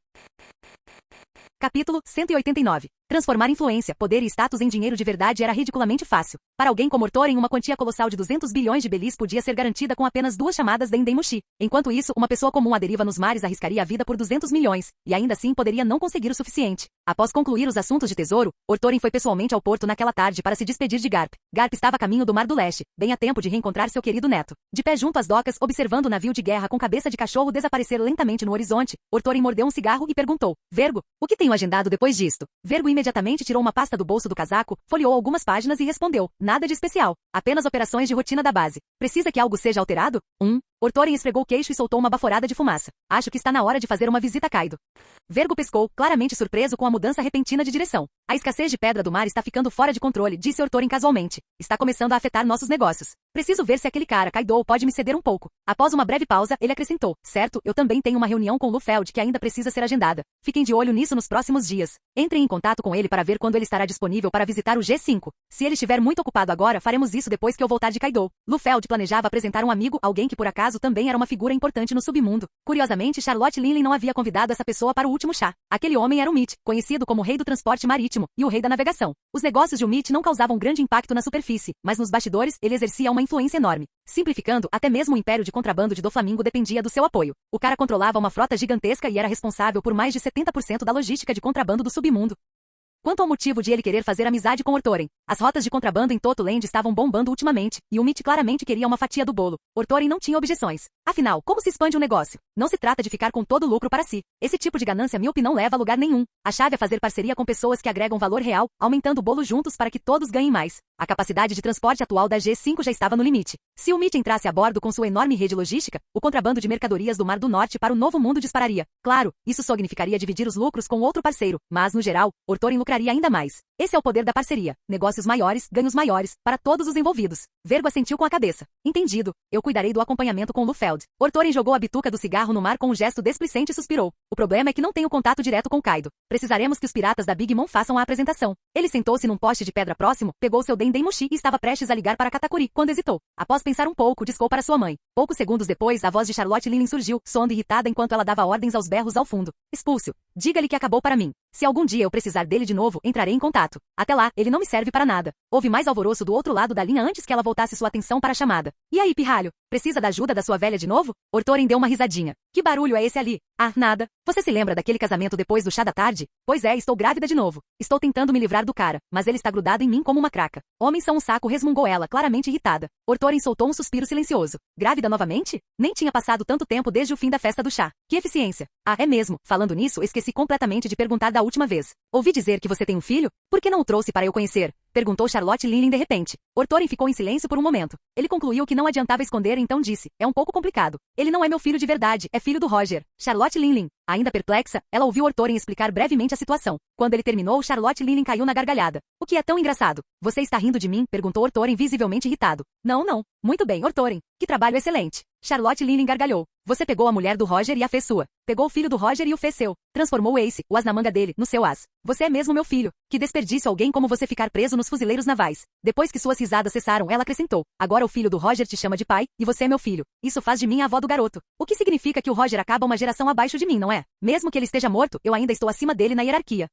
Capítulo 189. Transformar influência, poder e status em dinheiro de verdade era ridiculamente fácil. Para alguém como Ortorin, uma quantia colossal de 200 bilhões de belis podia ser garantida com apenas 2 chamadas de Endemushi. Enquanto isso, uma pessoa comum à deriva nos mares arriscaria a vida por 200 milhões, e ainda assim poderia não conseguir o suficiente. Após concluir os assuntos de tesouro, Ortorin foi pessoalmente ao porto naquela tarde para se despedir de Garp. Garp estava a caminho do Mar do Leste, bem a tempo de reencontrar seu querido neto. De pé junto às docas, observando o navio de guerra com cabeça de cachorro desaparecer lentamente no horizonte, Ortorin mordeu um cigarro e perguntou, Vergo, o que tenho agendado depois disto? Vergo imediatamente tirou uma pasta do bolso do casaco, folheou algumas páginas e respondeu, nada de especial, apenas operações de rotina da base. Precisa que algo seja alterado? Ortorin esfregou o queixo e soltou uma baforada de fumaça. Acho que está na hora de fazer uma visita a Kaido. Vergo pescou, claramente surpreso com a mudança repentina de direção. A escassez de pedra do mar está ficando fora de controle, disse Ortorin casualmente. Está começando a afetar nossos negócios. Preciso ver se aquele cara, Kaido, pode me ceder um pouco. Após uma breve pausa, ele acrescentou, certo, eu também tenho uma reunião com Lufeld que ainda precisa ser agendada. Fiquem de olho nisso nos próximos dias. Entrem em contato com ele para ver quando ele estará disponível para visitar o G5. Se ele estiver muito ocupado agora, faremos isso depois que eu voltar de Kaido. Lufeld planejava apresentar um amigo, alguém que por acaso também era uma figura importante no submundo. Curiosamente, Charlotte Linley não havia convidado essa pessoa para o último chá. Aquele homem era o Mitch, conhecido como o rei do transporte marítimo e o rei da navegação. Os negócios de Mitch não causavam grande impacto na superfície, mas nos bastidores ele exercia uma influência enorme. Simplificando, até mesmo o império de contrabando de Doflamingo dependia do seu apoio. O cara controlava uma frota gigantesca e era responsável por mais de 70% da logística de contrabando do submundo. Quanto ao motivo de ele querer fazer amizade com Ortorin, as rotas de contrabando em Toto Land estavam bombando ultimamente, e o Mitch claramente queria uma fatia do bolo. Ortorin não tinha objeções. Afinal, como se expande um negócio? Não se trata de ficar com todo o lucro para si. Esse tipo de ganância míope não leva a lugar nenhum. A chave é fazer parceria com pessoas que agregam valor real, aumentando o bolo juntos para que todos ganhem mais. A capacidade de transporte atual da G5 já estava no limite. Se o Mitch entrasse a bordo com sua enorme rede logística, o contrabando de mercadorias do Mar do Norte para o Novo Mundo dispararia. Claro, isso significaria dividir os lucros com outro parceiro, mas, no geral, Ortorin lucraria ainda mais. Esse é o poder da parceria. Negócios maiores, ganhos maiores, para todos os envolvidos. Vergo assentiu com a cabeça. Entendido. Eu cuidarei do acompanhamento com Lufeld. Ortorin jogou a bituca do cigarro no mar com um gesto desplicente e suspirou. O problema é que não tenho contato direto com Kaido. Precisaremos que os piratas da Big Mom façam a apresentação. Ele sentou-se num poste de pedra próximo, pegou seu Dendemushi e estava prestes a ligar para Katakuri, quando hesitou. Após pensar um pouco, discou para sua mãe. Poucos segundos depois, a voz de Charlotte Linley surgiu, soando irritada enquanto ela dava ordens aos berros ao fundo. Expulse-o. Diga-lhe que acabou para mim. Se algum dia eu precisar dele de novo, entrarei em contato. Até lá, ele não me serve para nada. Houve mais alvoroço do outro lado da linha antes que ela voltasse sua atenção para a chamada. E aí, pirralho? Precisa da ajuda da sua velha de novo? Ortorin deu uma risadinha. Que barulho é esse ali? Ah, nada. Você se lembra daquele casamento depois do chá da tarde? Pois é, estou grávida de novo. Estou tentando me livrar do cara, mas ele está grudado em mim como uma craca. Homens são um saco, resmungou ela, claramente irritada. Ortorin soltou um suspiro silencioso. Grávida novamente? Nem tinha passado tanto tempo desde o fim da festa do chá. Que eficiência. Ah, é mesmo. Falando nisso, esqueci completamente de perguntar da última vez. Ouvi dizer que você tem um filho? Por que não o trouxe para eu conhecer? Perguntou Charlotte Linley de repente. Ortorin ficou em silêncio por um momento. Ele concluiu que não adiantava esconder, então disse, é um pouco complicado. Ele não é meu filho de verdade, é filho do Roger. Charlotte Linley. Ainda perplexa, ela ouviu Ortorin explicar brevemente a situação. Quando ele terminou, Charlotte Linley caiu na gargalhada. O que é tão engraçado? Você está rindo de mim? Perguntou Ortorin visivelmente irritado. Não, não. Muito bem, Ortorin. Que trabalho excelente. Charlotte Linley gargalhou. Você pegou a mulher do Roger e a fez sua. Pegou o filho do Roger e o fez seu. Transformou o Ace, o as na manga dele, no seu as. Você é mesmo meu filho. Que desperdício alguém como você ficar preso nos fuzileiros navais. Depois que suas risadas cessaram, ela acrescentou. Agora o filho do Roger te chama de pai, e você é meu filho. Isso faz de mim a avó do garoto. O que significa que o Roger acaba uma geração abaixo de mim, não é? Mesmo que ele esteja morto, eu ainda estou acima dele na hierarquia.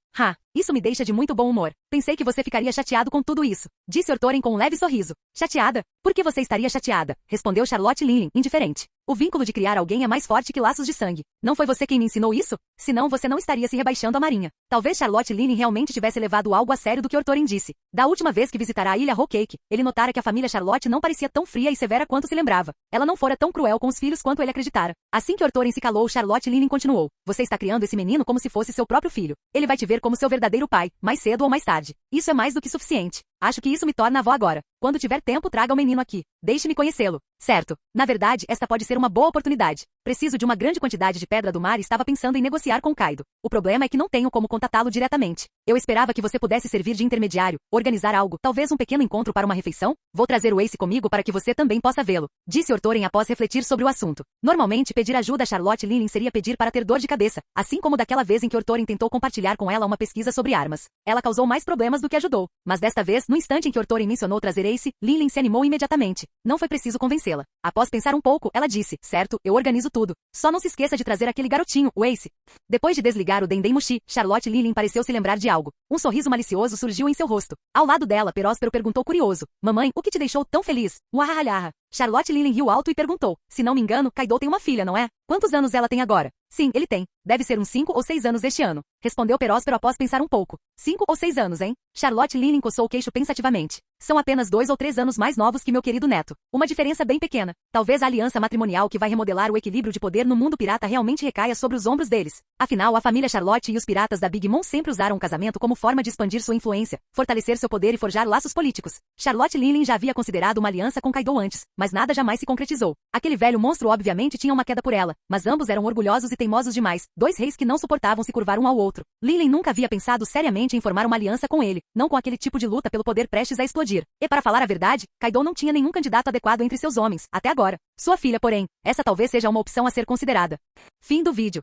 Isso me deixa de muito bom humor. Pensei que você ficaria chateado com tudo isso. Disse Ortorin com um leve sorriso. Chateada? Por que você estaria chateada? Respondeu Charlotte Linley, indiferente. O vínculo de criar alguém é mais forte que laços de sangue. Não foi você quem me ensinou isso? Senão você não estaria se rebaixando à marinha. Talvez Charlotte Lynn realmente tivesse levado algo a sério do que Ortorin disse. Da última vez que visitará a ilha Whole Cake, ele notara que a família Charlotte não parecia tão fria e severa quanto se lembrava. Ela não fora tão cruel com os filhos quanto ele acreditara. Assim que Ortorin se calou, Charlotte Lynn continuou. Você está criando esse menino como se fosse seu próprio filho. Ele vai te ver como seu verdadeiro pai, mais cedo ou mais tarde. Isso é mais do que suficiente. Acho que isso me torna avó agora. Quando tiver tempo, traga o menino aqui. Deixe-me conhecê-lo. Certo. Na verdade, esta pode ser uma boa oportunidade. Preciso de uma grande quantidade de pedra do mar e estava pensando em negociar com Kaido. O problema é que não tenho como contatá-lo diretamente. Eu esperava que você pudesse servir de intermediário, organizar algo, talvez um pequeno encontro para uma refeição? Vou trazer o Ace comigo para que você também possa vê-lo, disse Ortorin após refletir sobre o assunto. Normalmente, pedir ajuda a Charlotte Lynn seria pedir para ter dor de cabeça, assim como daquela vez em que Ortorin tentou compartilhar com ela uma pesquisa sobre armas. Ela causou mais problemas do que ajudou. Mas desta vez, no instante em que Ortorin mencionou trazer Ace, Lynn se animou imediatamente. Não foi preciso convencê-la. Após pensar um pouco, ela disse, certo, eu organizo tudo. Só não se esqueça de trazer aquele garotinho, o Ace. Depois de desligar o Dendemushi, Charlotte Lynn pareceu se lembrar de algo. Um sorriso malicioso surgiu em seu rosto. Ao lado dela, Peróspero perguntou curioso. Mamãe, o que te deixou tão feliz? Uahahalhaha. Charlotte Lynn riu alto e perguntou. Se não me engano, Kaido tem uma filha, não é? Quantos anos ela tem agora? Sim, ele tem. Deve ser uns 5 ou 6 anos este ano. Respondeu Peróspero após pensar um pouco. 5 ou 6 anos, hein? Charlotte Lynn coçou o queixo pensativamente. São apenas 2 ou 3 anos mais novos que meu querido neto. Uma diferença bem pequena. Talvez a aliança matrimonial que vai remodelar o equilíbrio de poder no mundo pirata realmente recaia sobre os ombros deles. Afinal, a família Charlotte e os piratas da Big Mom sempre usaram o casamento como forma de expandir sua influência, fortalecer seu poder e forjar laços políticos. Charlotte Lynn já havia considerado uma aliança com Kaido antes, mas nada jamais se concretizou. Aquele velho monstro obviamente tinha uma queda por ela, mas ambos eram orgulhosos e teimosos demais, 2 reis que não suportavam se curvar um ao outro. Lynn nunca havia pensado seriamente em formar uma aliança com ele, não com aquele tipo de luta pelo poder prestes a explodir. E para falar a verdade, Kaido não tinha nenhum candidato adequado entre seus homens, até agora. Sua filha, porém, essa talvez seja uma opção a ser considerada. Fim do vídeo.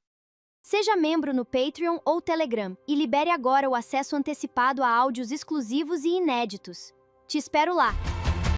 Seja membro no Patreon ou Telegram e libere agora o acesso antecipado a áudios exclusivos e inéditos. Te espero lá!